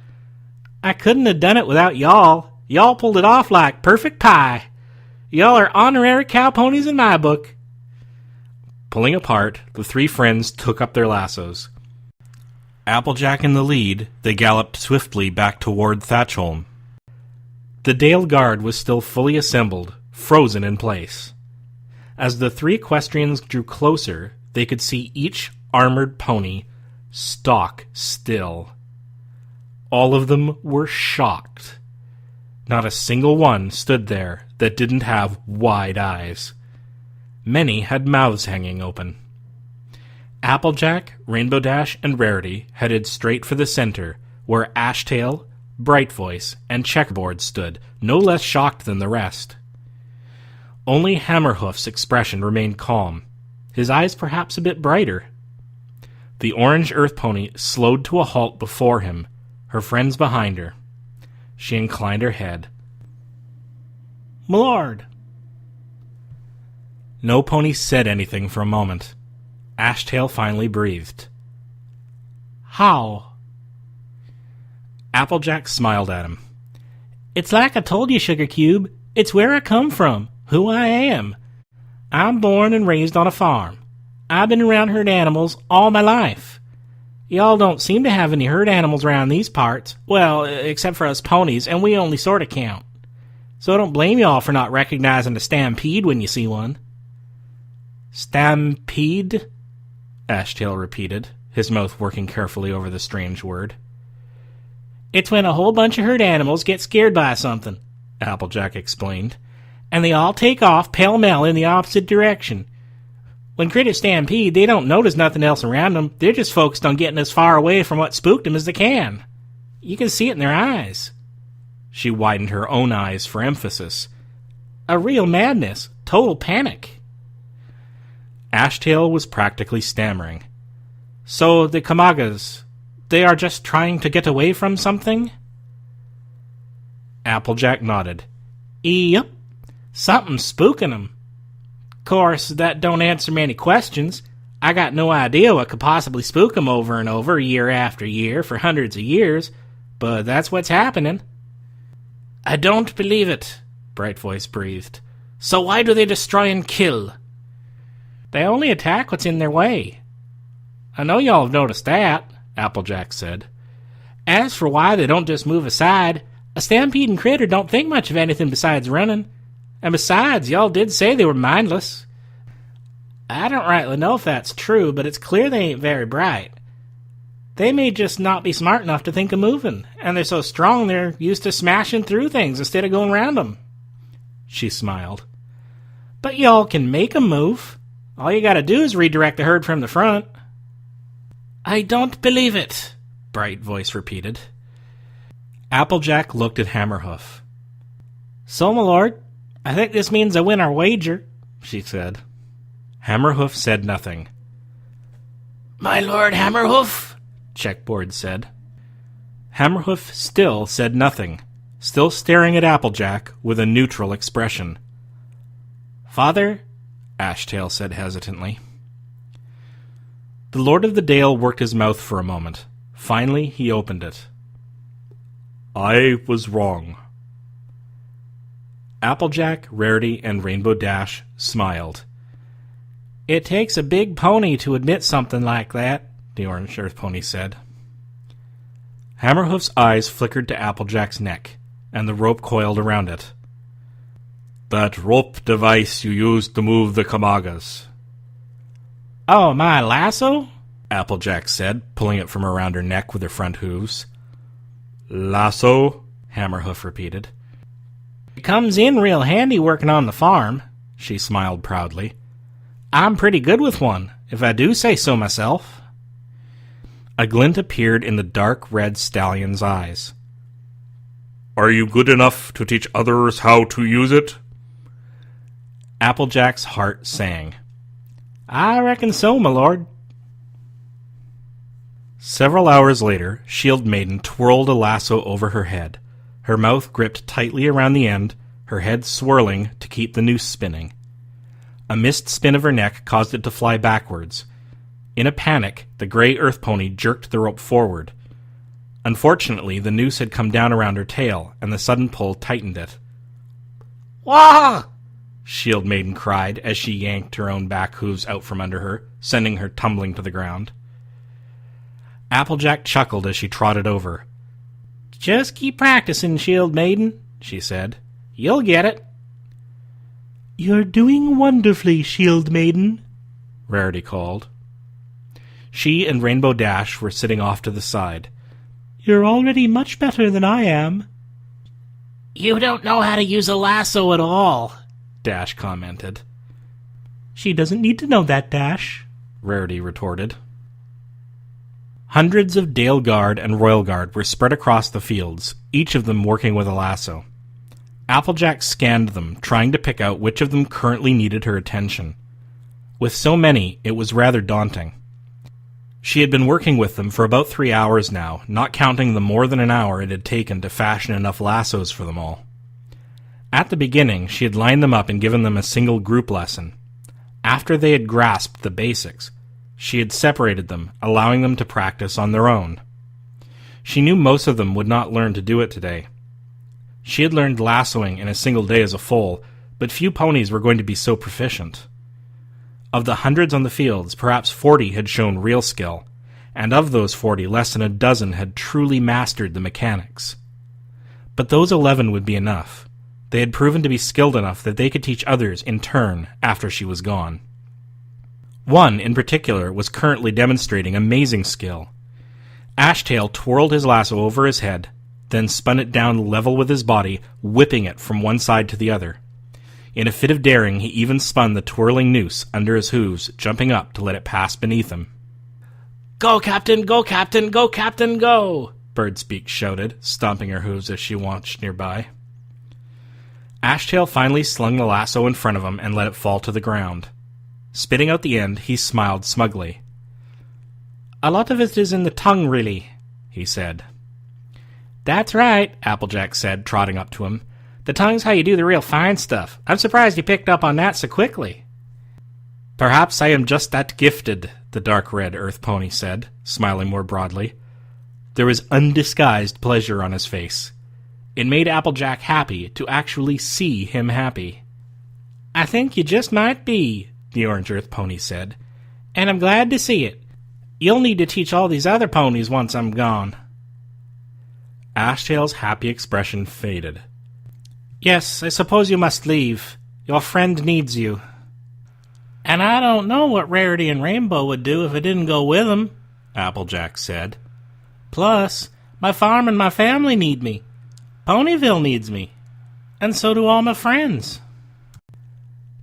"I couldn't have done it without y'all. Y'all pulled it off like perfect pie. Y'all are honorary cow ponies in my book." Pulling apart, the three friends took up their lassos. Applejack in the lead, they galloped swiftly back toward Thatchholm. The Dale Guard was still fully assembled, frozen in place. As the three equestrians drew closer, they could see each armored pony stock still. All of them were shocked. Not a single one stood there that didn't have wide eyes. Many had mouths hanging open. Applejack, Rainbow Dash, and Rarity headed straight for the center, where Ashtail, Brightvoice, and Checkerboard stood, no less shocked than the rest. Only Hammerhoof's expression remained calm, his eyes perhaps a bit brighter. The orange earth pony slowed to a halt before him, her friends behind her. She inclined her head. "M'lord." No pony said anything for a moment. Ashtail finally breathed. "How?" Applejack smiled at him. "It's like I told you, Sugar Cube. It's where I come from. Who I am. I'm born and raised on a farm. I've been around herd animals all my life. Y'all don't seem to have any herd animals around these parts. Well, except for us ponies, and we only sort of count. So I don't blame y'all for not recognizing a stampede when you see one. Stampede? Ashtail repeated, his mouth working carefully over the strange word. It's when a whole bunch of herd animals get scared by something, Applejack explained, and they all take off pell-mell in the opposite direction. When critters stampede, they don't notice nothing else around them. They're just focused on getting as far away from what spooked them as they can. You can see it in their eyes. She widened her own eyes for emphasis. A real madness. Total panic. Ashtail was practically stammering. So the Kamagas, they are just trying to get away from something? Applejack nodded. Yep. Something's spooking them. Course, that don't answer many questions. I got no idea what could possibly spook them over and over, year after year, for hundreds of years, but that's what's happening. I don't believe it, Bright Voice breathed. So why do they destroy and kill? They only attack what's in their way. I know y'all have noticed that, Applejack said. As for why they don't just move aside, a stampeding critter don't think much of anything besides running. And besides, y'all did say they were mindless. I don't rightly know if that's true, but it's clear they ain't very bright. They may just not be smart enough to think of moving, and they're so strong they're used to smashing through things instead of going around them. She smiled. But y'all can make 'em move. All you gotta do is redirect the herd from the front. I don't believe it, Bright Voice repeated. Applejack looked at Hammerhoof. So, my lord, I think this means I win our wager, she said. Hammerhoof said nothing. My lord Hammerhoof, Checkboard said. Hammerhoof still said nothing, still staring at Applejack with a neutral expression. Father, Ashtail said hesitantly. The Lord of the Dale worked his mouth for a moment. Finally, he opened it. I was wrong. Applejack, Rarity, and Rainbow Dash smiled. It takes a big pony to admit something like that, the Orange Earth Pony said. Hammerhoof's eyes flickered to Applejack's neck, and the rope coiled around it. That rope device you used to move the Kamagas. Oh, my lasso? Applejack said, pulling it from around her neck with her front hooves. Lasso? Hammerhoof repeated. It comes in real handy working on the farm, she smiled proudly. I'm pretty good with one, if I do say so myself. A glint appeared in the dark red stallion's eyes. Are you good enough to teach others how to use it? Applejack's heart sang. I reckon so, my lord. Several hours later, Shield Maiden twirled a lasso over her head, her mouth gripped tightly around the end, her head swirling to keep the noose spinning. A missed spin of her neck caused it to fly backwards. In a panic, the gray earth pony jerked the rope forward. Unfortunately, the noose had come down around her tail, and the sudden pull tightened it. Wah! Shield Maiden cried as she yanked her own back hooves out from under her, sending her tumbling to the ground. Applejack chuckled as she trotted over. Just keep practicing, Shield Maiden, she said. You'll get it. You're doing wonderfully, Shield Maiden, Rarity called. She and Rainbow Dash were sitting off to the side. You're already much better than I am. You don't know how to use a lasso at all, Dash commented. She doesn't need to know that, Dash, Rarity retorted. Hundreds of Dale Guard and Royal Guard were spread across the fields, each of them working with a lasso. Applejack scanned them, trying to pick out which of them currently needed her attention. With so many, it was rather daunting. She had been working with them for about 3 hours now, not counting the more than an hour it had taken to fashion enough lassos for them all. At the beginning, she had lined them up and given them a single group lesson. After they had grasped the basics, she had separated them, allowing them to practice on their own. She knew most of them would not learn to do it today. She had learned lassoing in a single day as a foal, but few ponies were going to be so proficient. Of the hundreds on the fields, perhaps 40 had shown real skill, and of those 40, less than a dozen had truly mastered the mechanics. But those 11 would be enough. They had proven to be skilled enough that they could teach others in turn after she was gone. One, in particular, was currently demonstrating amazing skill. Ashtail twirled his lasso over his head, then spun it down level with his body, whipping it from one side to the other. In a fit of daring, he even spun the twirling noose under his hooves, jumping up to let it pass beneath him. Go, Captain! Go, Captain! Go, Captain, go! Birdspeak shouted, stomping her hooves as she watched nearby. Ashtail finally slung the lasso in front of him and let it fall to the ground. Spitting out the end, he smiled smugly. "A lot of it is in the tongue, really," he said. "That's right," Applejack said, trotting up to him. "The tongue's how you do the real fine stuff. I'm surprised you picked up on that so quickly." "Perhaps I am just that gifted," the dark red earth pony said, smiling more broadly. There was undisguised pleasure on his face. It made Applejack happy to actually see him happy. "I think you just might be," the orange earth pony said, "and I'm glad to see it. You'll need to teach all these other ponies once I'm gone." Ashtail's happy expression faded. "Yes, I suppose you must leave. Your friend needs you." "And I don't know what Rarity and Rainbow would do if I didn't go with them," Applejack said. "Plus, my farm and my family need me. Ponyville needs me. And so do all my friends."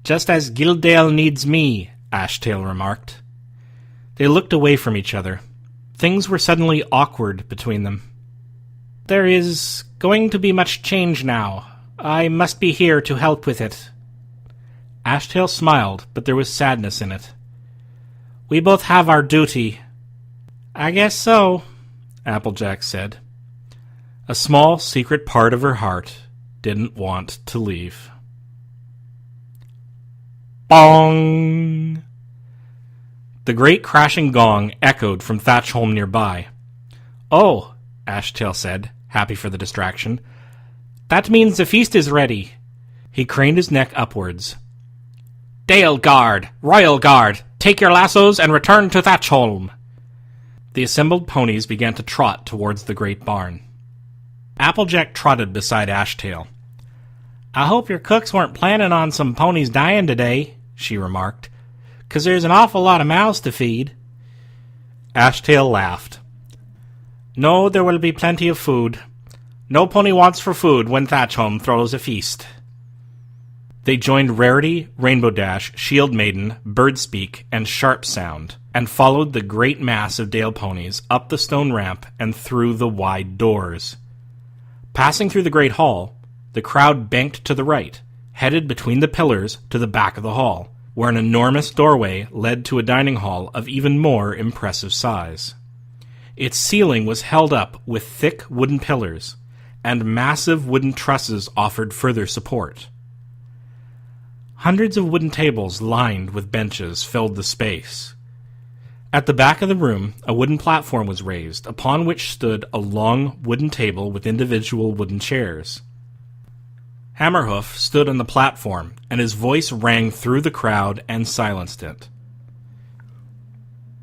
"Just as Guildale needs me," Ashtail remarked. They looked away from each other. Things were suddenly awkward between them. "There is going to be much change now. I must be here to help with it." Ashtail smiled, but there was sadness in it. "We both have our duty." "I guess so," Applejack said. A small, secret part of her heart didn't want to leave. Bong! The great crashing gong echoed from Thatchholm nearby. "Oh," Ashtail said, happy for the distraction. "that means the feast is ready." He craned his neck upwards. "Dale Guard! Royal Guard! Take your lassos and return to Thatchholm!" The assembled ponies began to trot towards the great barn. Applejack trotted beside Ashtail. "I hope your cooks weren't planning on some ponies dying today," she remarked, "'cause there's an awful lot of mouths to feed." Ashtail laughed. "No, there will be plenty of food. No pony wants for food when Thatchholm throws a feast." They joined Rarity, Rainbow Dash, Shield Maiden, Birdspeak, and Sharp Sound, and followed the great mass of Dale ponies up the stone ramp and through the wide doors. Passing through the great hall, the crowd banked to the right, headed between the pillars to the back of the hall, where an enormous doorway led to a dining hall of even more impressive size. Its ceiling was held up with thick wooden pillars, and massive wooden trusses offered further support. Hundreds of wooden tables lined with benches filled the space. At the back of the room, a wooden platform was raised, upon which stood a long wooden table with individual wooden chairs. Hammerhoof stood on the platform, and his voice rang through the crowd and silenced it.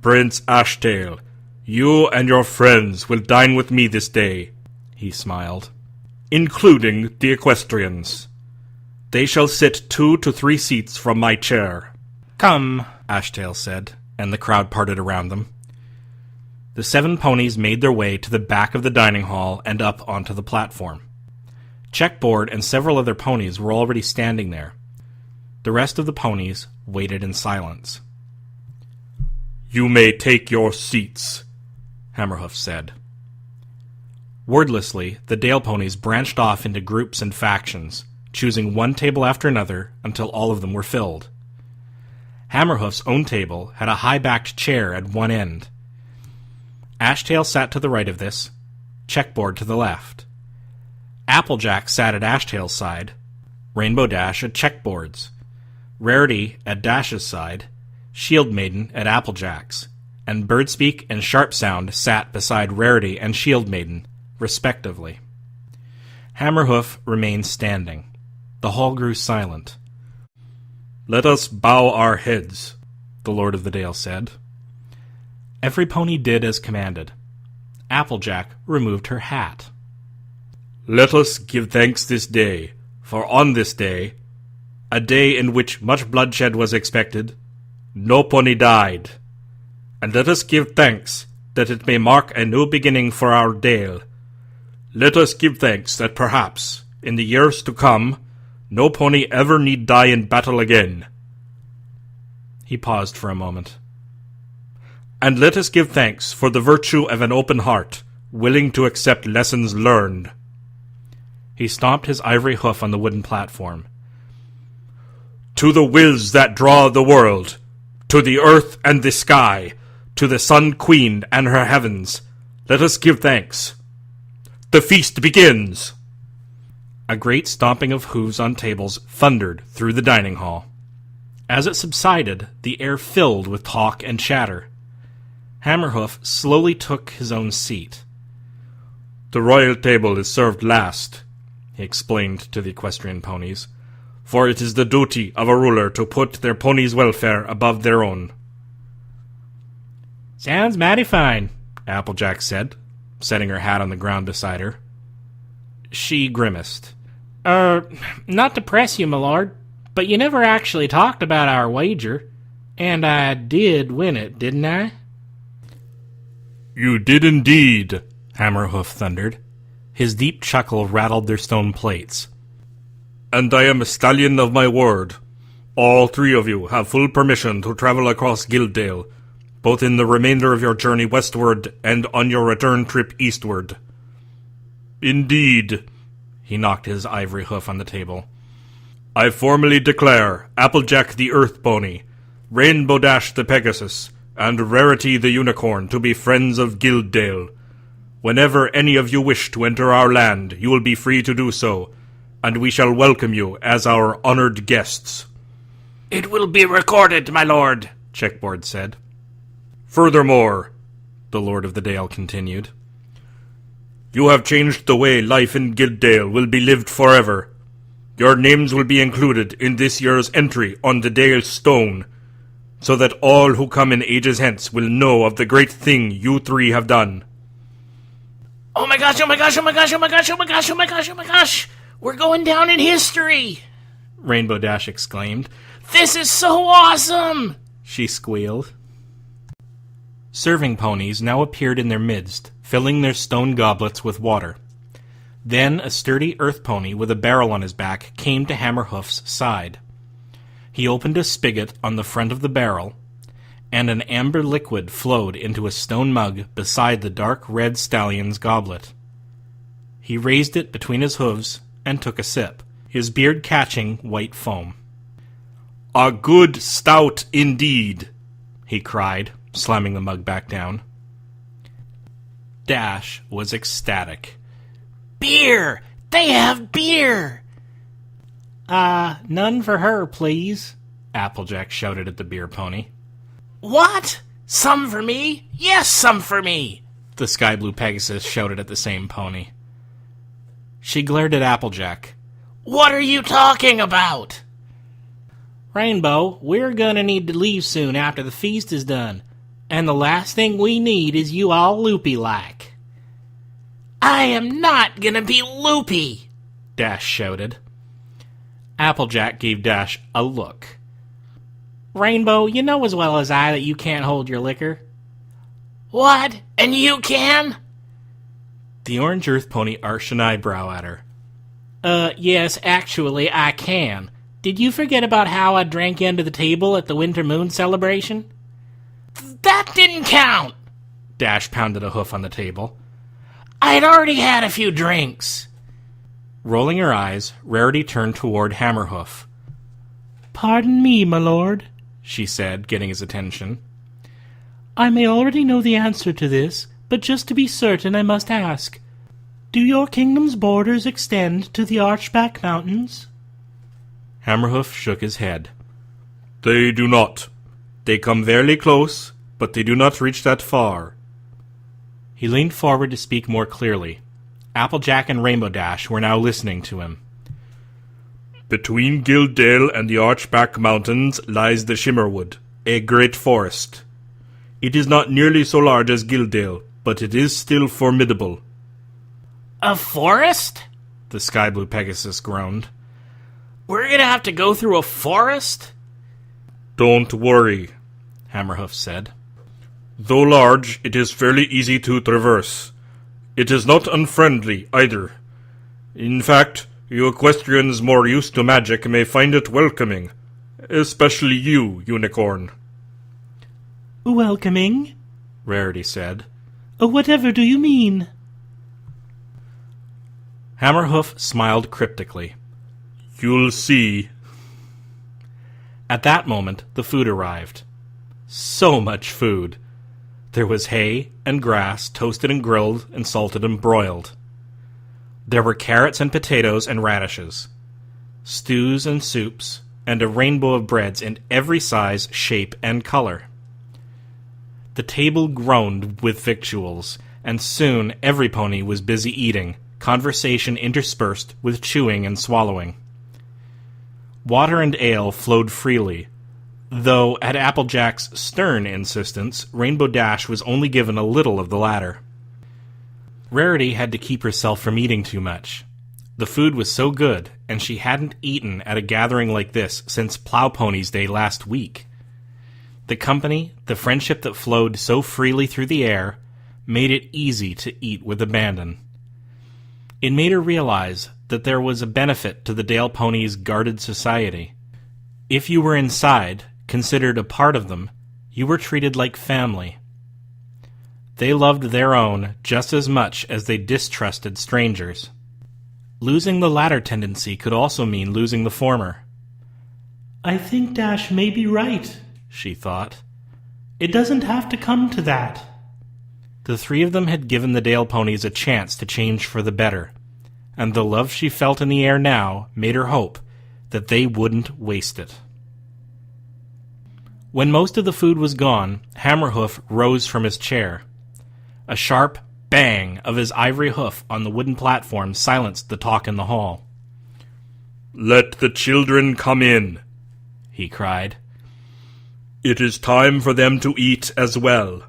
"Prince Ashtail, you and your friends will dine with me this day," he smiled, "including the Equestrians. They shall sit 2 to 3 seats from my chair." "Come," Ashtail said, and the crowd parted around them. The 7 ponies made their way to the back of the dining hall and up onto the platform. Checkboard and several other ponies were already standing there. The rest of the ponies waited in silence. "You may take your seats," Hammerhoof said. Wordlessly, the Dale ponies branched off into groups and factions, choosing one table after another until all of them were filled. Hammerhoof's own table had a high-backed chair at one end. Ashtail sat to the right of this, Checkboard to the left. Applejack sat at Ashtail's side, Rainbow Dash at Checkboard's, Rarity at Dash's side, Shield Maiden at Applejack's, and Birdspeak and Sharp Sound sat beside Rarity and Shield Maiden, respectively. Hammerhoof remained standing. The hall grew silent. Let us bow our heads, the Lord of the Dale said. Every pony did as commanded. Applejack removed her hat. Let us give thanks this day, for on this day, a day in which much bloodshed was expected, no pony died. And let us give thanks that it may mark a new beginning for our Dale. Let us give thanks that perhaps, in the years to come, no pony ever need die in battle again. He paused for a moment. And let us give thanks for the virtue of an open heart, willing to accept lessons learned. He stomped his ivory hoof on the wooden platform. To the wills that draw the world, to the earth and the sky, to the Sun Queen and her heavens, let us give thanks. The feast begins! A great stomping of hooves on tables thundered through the dining hall. As it subsided, the air filled with talk and chatter. Hammerhoof slowly took his own seat. The royal table is served last, he explained to the equestrian ponies, for it is the duty of a ruler to put their ponies' welfare above their own. Sounds mighty fine, Applejack said, setting her hat on the ground beside her. She grimaced. Not to press you, my lord, but you never actually talked about our wager, and I did win it, didn't I? You did indeed, Hammerhoof thundered. His deep chuckle rattled their stone plates. And I am a stallion of my word. All three of you have full permission to travel across Guilddale, both in the remainder of your journey westward and on your return trip eastward. Indeed, he knocked his ivory hoof on the table. I formally declare Applejack the Earth Pony, Rainbow Dash the Pegasus, and Rarity the Unicorn to be friends of Guilddale. Whenever any of you wish to enter our land, you will be free to do so, and we shall welcome you as our honored guests. It will be recorded, my lord, Checkboard said. Furthermore, the Lord of the Dale continued, you have changed the way life in Guilddale will be lived forever. Your names will be included in this year's entry on the Dale Stone, so that all who come in ages hence will know of the great thing you three have done. Oh my gosh, oh my gosh, oh my gosh, oh my gosh, oh my gosh, oh my gosh, oh my gosh! We're going down in history! Rainbow Dash exclaimed. This is so awesome! She squealed. Serving ponies now appeared in their midst, filling their stone goblets with water. Then a sturdy earth pony with a barrel on his back came to Hammerhoof's side. He opened a spigot on the front of the barrel, and an amber liquid flowed into a stone mug beside the dark red stallion's goblet. He raised it between his hooves and took a sip, his beard catching white foam. A good stout indeed, he cried, slamming the mug back down. Dash was ecstatic. Beer! They have beer! None for her, please, Applejack shouted at the beer pony. What? Some for me? Yes, some for me! The sky blue Pegasus shouted at the same pony. She glared at Applejack. What are you talking about? Rainbow, we're gonna need to leave soon after the feast is done, and the last thing we need is you all loopy-like. I am not gonna be loopy, Dash shouted. Applejack gave Dash a look. Rainbow, you know as well as I that you can't hold your liquor. What? And you can? The orange earth pony arched an eyebrow at her. Yes, actually, I can. Did you forget about how I drank under the table at the Winter Moon celebration? That didn't count! Dash pounded a hoof on the table. I'd already had a few drinks. Rolling her eyes, Rarity turned toward Hammerhoof. Pardon me, my lord, she said, getting his attention. I may already know the answer to this, but just to be certain I must ask. Do your kingdom's borders extend to the Archback Mountains? Hammerhoof shook his head. They do not. They come fairly close, but they do not reach that far. He leaned forward to speak more clearly. Applejack and Rainbow Dash were now listening to him. Between Guilddale and the Archback Mountains lies the Shimmerwood, a great forest. It is not nearly so large as Guilddale, but it is still formidable. A forest? The Sky Blue Pegasus groaned. We're gonna have to go through a forest? Don't worry, Hammerhoof said. Though large, it is fairly easy to traverse. It is not unfriendly, either. In fact, you Equestrians more used to magic may find it welcoming. Especially you, Unicorn. Welcoming? Rarity said. Whatever do you mean? Hammerhoof smiled cryptically. You'll see. At that moment, the food arrived. So much food. There was hay and grass, toasted and grilled and salted and broiled. There were carrots and potatoes and radishes, stews and soups, and a rainbow of breads in every size, shape, and color. The table groaned with victuals, and soon every pony was busy eating, conversation interspersed with chewing and swallowing. Water and ale flowed freely, though at Applejack's stern insistence, Rainbow Dash was only given a little of the latter. Rarity had to keep herself from eating too much. The food was so good, and she hadn't eaten at a gathering like this since Plow Ponies' Day last week. The company, the friendship that flowed so freely through the air, made it easy to eat with abandon. It made her realize that there was a benefit to the Dale Ponies' guarded society. If you were inside, considered a part of them, you were treated like family. They loved their own just as much as they distrusted strangers. Losing the latter tendency could also mean losing the former. I think Dash may be right, she thought. It doesn't have to come to that. The three of them had given the Dale Ponies a chance to change for the better, and the love she felt in the air now made her hope that they wouldn't waste it. When most of the food was gone, Hammerhoof rose from his chair. A sharp bang of his ivory hoof on the wooden platform silenced the talk in the hall. Let the children come in, he cried. It is time for them to eat as well.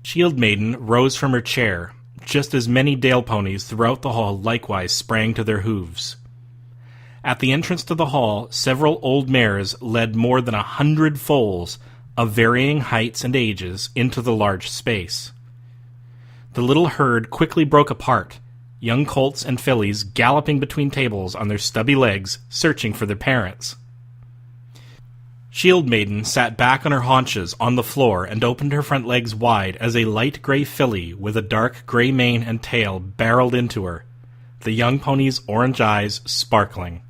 Shield Maiden rose from her chair, just as many Dale Ponies throughout the hall likewise sprang to their hooves. At the entrance to the hall, several old mares led more than 100 foals of varying heights and ages into the large space. The little herd quickly broke apart, young colts and fillies galloping between tables on their stubby legs, searching for their parents. Shield Maiden sat back on her haunches on the floor and opened her front legs wide as a light gray filly with a dark gray mane and tail barreled into her, the young pony's orange eyes sparkling.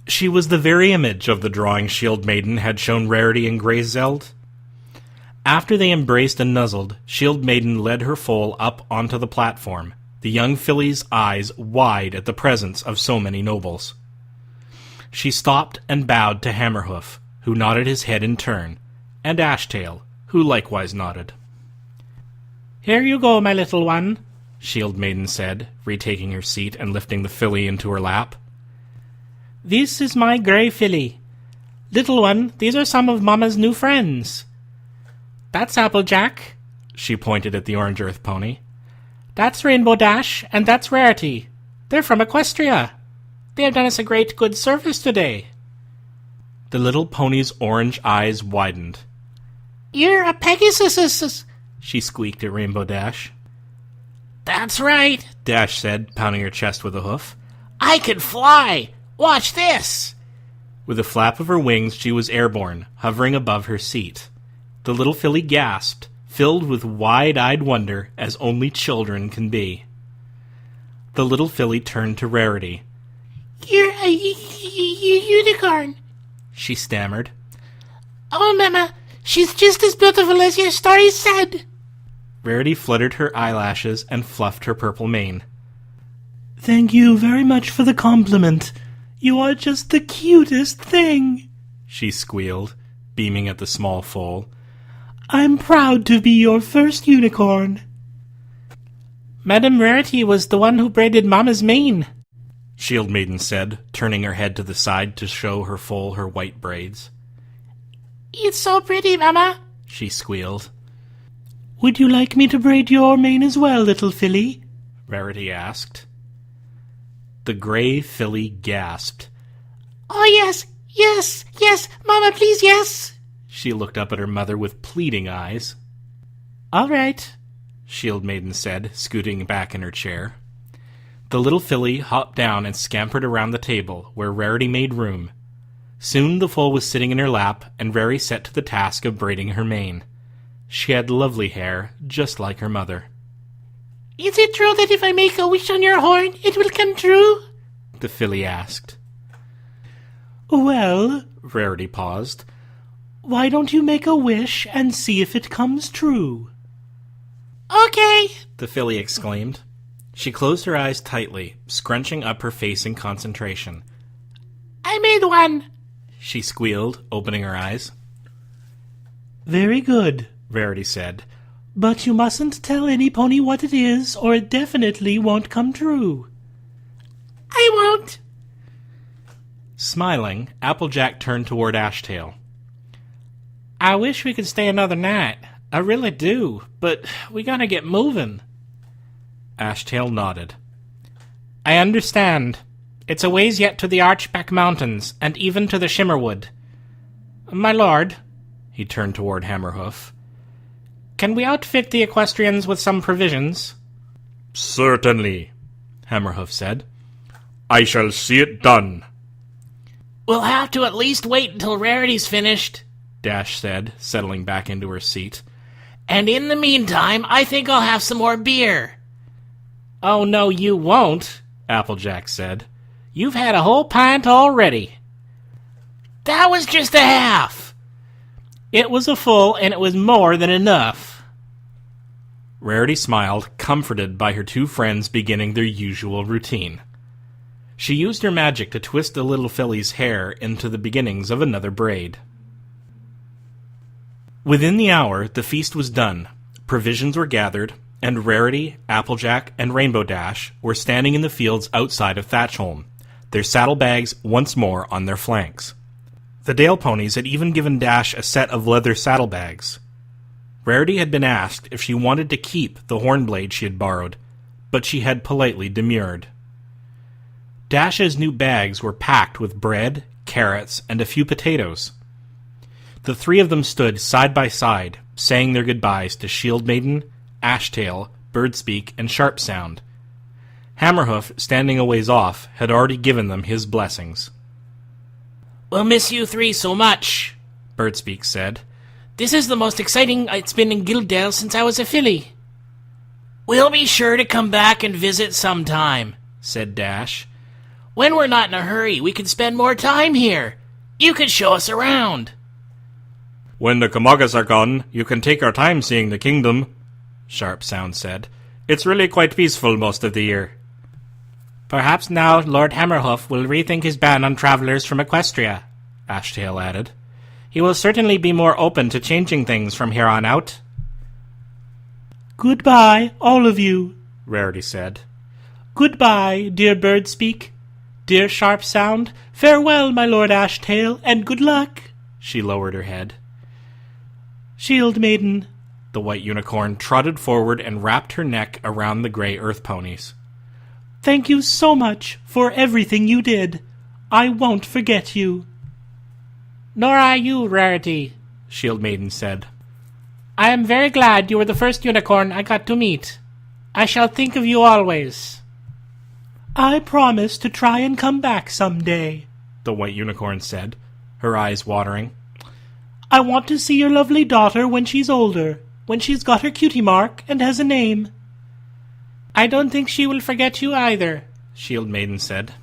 She was the very image of the drawing Shield Maiden had shown Rarity and Greyzeld. After they embraced and nuzzled, Shield Maiden led her foal up onto the platform, the young filly's eyes wide at the presence of so many nobles. She stopped and bowed to Hammerhoof, who nodded his head in turn, and Ashtail, who likewise nodded. Here you go, my little one, Shield Maiden said, retaking her seat and lifting the filly into her lap. This is my grey filly. Little one, these are some of Mama's new friends. That's Applejack. She pointed at the Orange Earth pony. That's Rainbow Dash, and that's Rarity. They're from Equestria. They have done us a great good service today. The little pony's orange eyes widened. You're a Pegasus, she squeaked at Rainbow Dash. That's right, Dash said, pounding her chest with a hoof. I can fly. Watch this. With a flap of her wings, she was airborne, hovering above her seat. The little filly gasped, filled with wide-eyed wonder, as only children can be. The little filly turned to Rarity. You're a unicorn, she stammered. Oh, Mama, she's just as beautiful as your story said. Rarity fluttered her eyelashes and fluffed her purple mane. Thank you very much for the compliment. You are just the cutest thing, she squealed, beaming at the small foal. I'm proud to be your first unicorn. Madame Rarity was the one who braided Mama's mane, Shield Maiden said, turning her head to the side to show her white braids. It's so pretty, Mama, she squealed. Would you like me to braid your mane as well, little filly? Rarity asked. The gray filly gasped. Oh, yes, Mama, please, yes. She looked up at her mother with pleading eyes. All right, Shield Maiden said, scooting back in her chair. The little filly hopped down and scampered around the table, where Rarity made room. Soon the foal was sitting in her lap, and Rarity set to the task of braiding her mane. She had lovely hair, just like her mother. Is it true that if I make a wish on your horn, it will come true? The filly asked. Well, Rarity paused. Why don't you make a wish and see if it comes true? Okay, the filly exclaimed. She closed her eyes tightly, scrunching up her face in concentration. I made one, she squealed, opening her eyes. Very good, Rarity said. But you mustn't tell any pony what it is, or it definitely won't come true. I won't. Smiling, Applejack turned toward Ashtail. I wish we could stay another night. I really do, but we gotta get moving. Ashtail nodded. I understand. It's a ways yet to the Archback Mountains, and even to the Shimmerwood. My lord, he turned toward Hammerhoof, can we outfit the Equestrians with some provisions? Certainly, Hammerhoof said. I shall see it done. We'll have to at least wait until Rarity's finished, Dash said, settling back into her seat. And in the meantime, I think I'll have some more beer. Oh, no, you won't, Applejack said. You've had a whole pint already. That was just a half. It was a full, and it was more than enough. Rarity smiled, comforted by her two friends beginning their usual routine. She used her magic to twist the little filly's hair into the beginnings of another braid. Within the hour, the feast was done. Provisions were gathered, and Rarity, Applejack, and Rainbow Dash were standing in the fields outside of Thatchholm, their saddlebags once more on their flanks. The Dale ponies had even given Dash a set of leather saddlebags. Rarity had been asked if she wanted to keep the hornblade she had borrowed, but she had politely demurred. Dash's new bags were packed with bread, carrots, and a few potatoes. The three of them stood side by side, saying their goodbyes to Shield Maiden, Ashtail, Birdspeak, and Sharpsound. Hammerhoof, standing a ways off, had already given them his blessings. We'll miss you three so much, Birdspeak said. This is the most exciting it's been in Guilddale since I was a filly. We'll be sure to come back and visit sometime, said Dash. When we're not in a hurry, we can spend more time here. You could show us around. When the Kamagas are gone, you can take our time seeing the kingdom, Sharpsound said. It's really quite peaceful most of the year. Perhaps now Lord Hammerhoof will rethink his ban on travelers from Equestria, Ashtail added. He will certainly be more open to changing things from here on out. Goodbye, all of you, Rarity said. Goodbye, dear Birdspeak. Dear Sharpsound, farewell, my Lord Ashtail, and good luck. She lowered her head. Shield Maiden. The white unicorn trotted forward and wrapped her neck around the gray earth ponies. Thank you so much for everything you did. I won't forget you. Nor I you, Rarity, Shield Maiden said. I am very glad you were the first unicorn I got to meet. I shall think of you always. I promise to try and come back someday, the white unicorn said, her eyes watering. I want to see your lovely daughter when she's older, when she's got her cutie mark and has a name. I don't think she will forget you either, Shield Maiden said.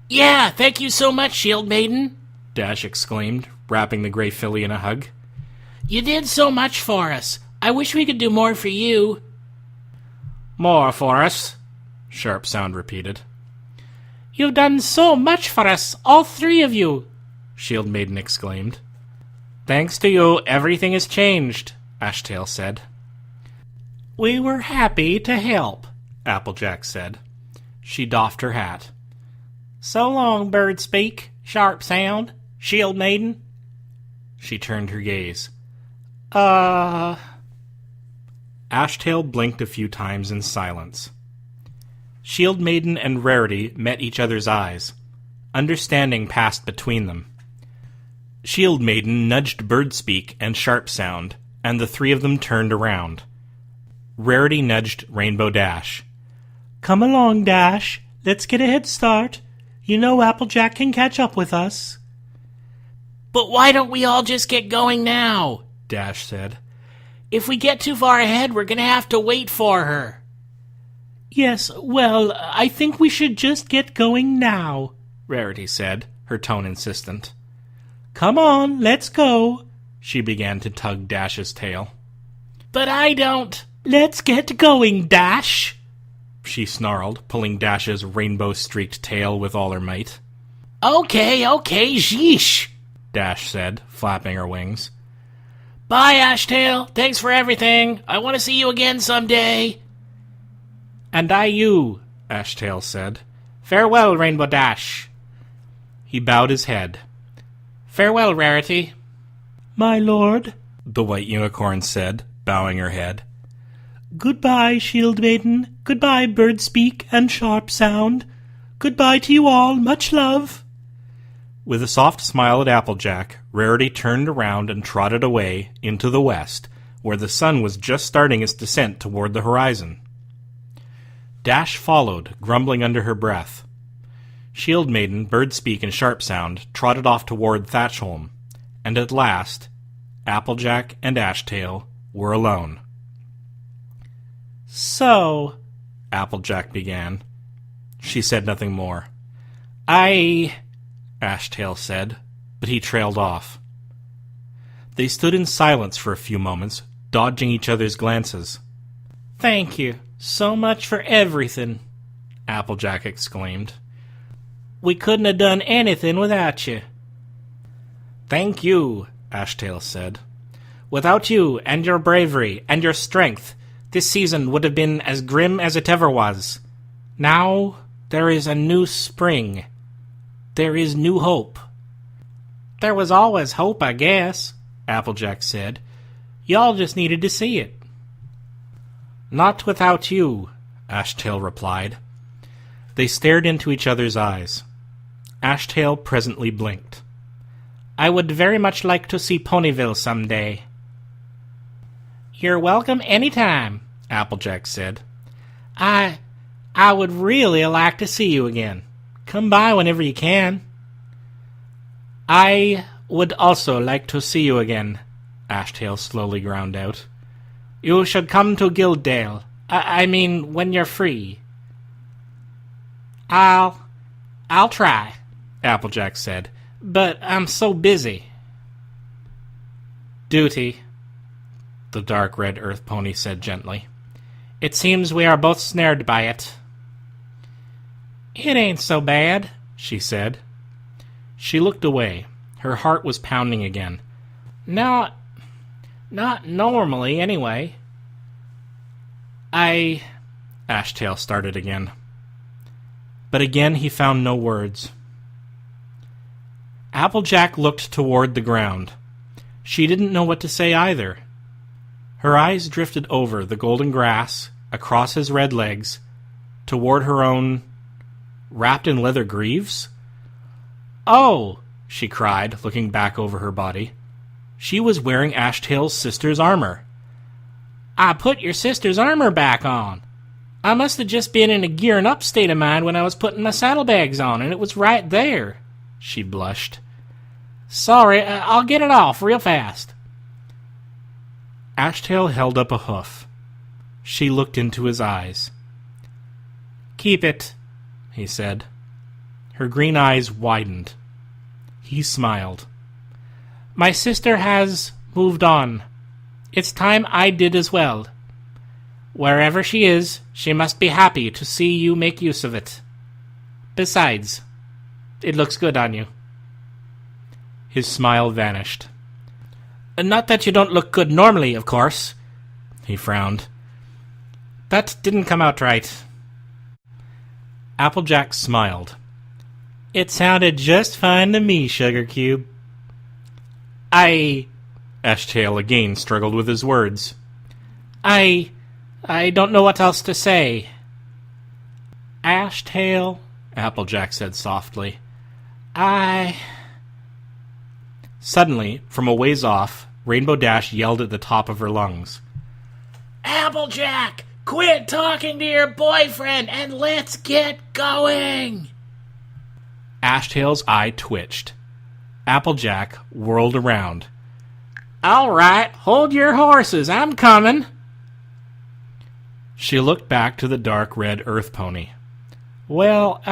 Yeah, thank you so much, Shield Maiden, Dash exclaimed, wrapping the gray filly in a hug. You did so much for us. I wish we could do more for you. More for us, Sharpsound repeated. You've done so much for us, all three of you, Shield Maiden exclaimed. Thanks to you, everything has changed, Ashtail said. We were happy to help, Applejack said. She doffed her hat. So long, bird speak, sharp sound, shield maiden. She turned her gaze. Uh... Ashtail blinked a few times in silence. Shield Maiden and Rarity met each other's eyes. Understanding passed between them. Shield Maiden nudged Birdspeak and Sharp Sound, and the three of them turned around. Rarity nudged Rainbow Dash. Come along, Dash. Let's get a head start. You know Applejack can catch up with us. But why don't we all just get going now? Dash said. If we get too far ahead, we're gonna have to wait for her. Yes, well, I think we should just get going now, Rarity said, her tone insistent. Come on, let's go. She began to tug Dash's tail. But I don't. Let's get going, Dash, she snarled, pulling Dash's rainbow-streaked tail with all her might. Okay, sheesh, Dash said, flapping her wings. Bye, Ashtail. Thanks for everything. I want to see you again someday. And I you, Ashtail said. Farewell, Rainbow Dash. He bowed his head. Farewell, Rarity. My lord, the white unicorn said, bowing her head. Goodbye, Shield Maiden. Goodbye, Birdspeak and Sharp Sound. Goodbye to you all. Much love. With a soft smile at Applejack, Rarity turned around and trotted away into the west, where the sun was just starting its descent toward the horizon. Dash followed, grumbling under her breath. Shield Maiden, Birdspeak, and Sharp Sound trotted off toward Thatchholm, and at last, Applejack and Ashtail were alone. So, Applejack began. She said nothing more. Ashtail said, but he trailed off. They stood in silence for a few moments, dodging each other's glances. Thank you so much for everything, Applejack exclaimed. We couldn't have done anything without you. Thank you, Ashtail said. Without you and your bravery and your strength, this season would have been as grim as it ever was. Now there is a new spring. There is new hope. There was always hope, I guess, Applejack said. Y'all just needed to see it. Not without you, Ashtail replied. They stared into each other's eyes. Ashtail presently blinked. I would very much like to see Ponyville someday. You're welcome any time, Applejack said. I would really like to see you again. Come by whenever you can. I would also like to see you again, Ashtail slowly ground out. You should come to Guilddale. I mean, when you're free. I'll try, Applejack said, but I'm so busy. Duty, the dark red earth pony said gently. It seems we are both snared by it. It ain't so bad, she said. She looked away. Her heart was pounding again. Not normally, anyway. Ashtail started again. But again he found no words. Applejack looked toward the ground. She didn't know what to say either. Her eyes drifted over the golden grass, across his red legs, toward her own, wrapped in leather greaves? Oh, she cried, looking back over her body. She was wearing Ashtail's sister's armor. I put your sister's armor back on. I must have just been in a gearing up state of mind when I was putting my saddlebags on, and it was right there. She blushed. Sorry, I'll get it off real fast. Ashtail held up a hoof. She looked into his eyes. Keep it, he said. Her green eyes widened. He smiled. My sister has moved on. It's time I did as well. Wherever she is, she must be happy to see you make use of it. Besides, it looks good on you. His smile vanished. Not that you don't look good normally, of course. He frowned. That didn't come out right. Applejack smiled. It sounded just fine to me, Sugar Cube. Ashtail again struggled with his words. I don't know what else to say. Ashtail, Applejack said softly. Suddenly, from a ways off, Rainbow Dash yelled at the top of her lungs. Applejack, quit talking to your boyfriend and let's get going! Ashtail's eye twitched. Applejack whirled around. All right, hold your horses, I'm coming. She looked back to the dark red earth pony. Well,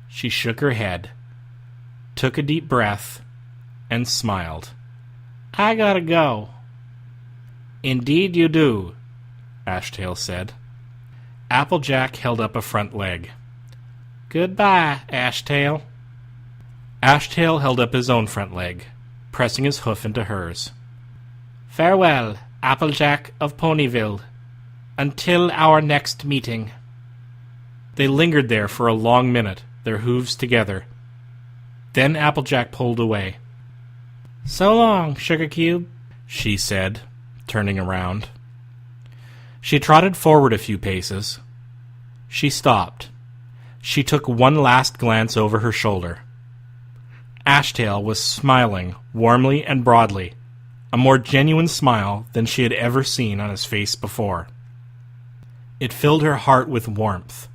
She shook her head, took a deep breath, and smiled. I gotta go. Indeed you do, Ashtail said. Applejack held up a front leg. Goodbye, Ashtail. Ashtail held up his own front leg, pressing his hoof into hers. Farewell, Applejack of Ponyville. Until our next meeting. They lingered there for a long minute, their hooves together. Then Applejack pulled away. So long, Sugar Cube, she said, turning around. She trotted forward a few paces. She stopped. She took one last glance over her shoulder. Ashtail was smiling warmly and broadly, a more genuine smile than she had ever seen on his face before. It filled her heart with warmth.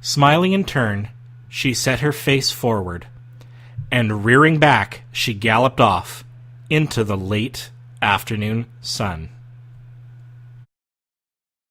Smiling in turn, she set her face forward, and rearing back, she galloped off into the late afternoon sun.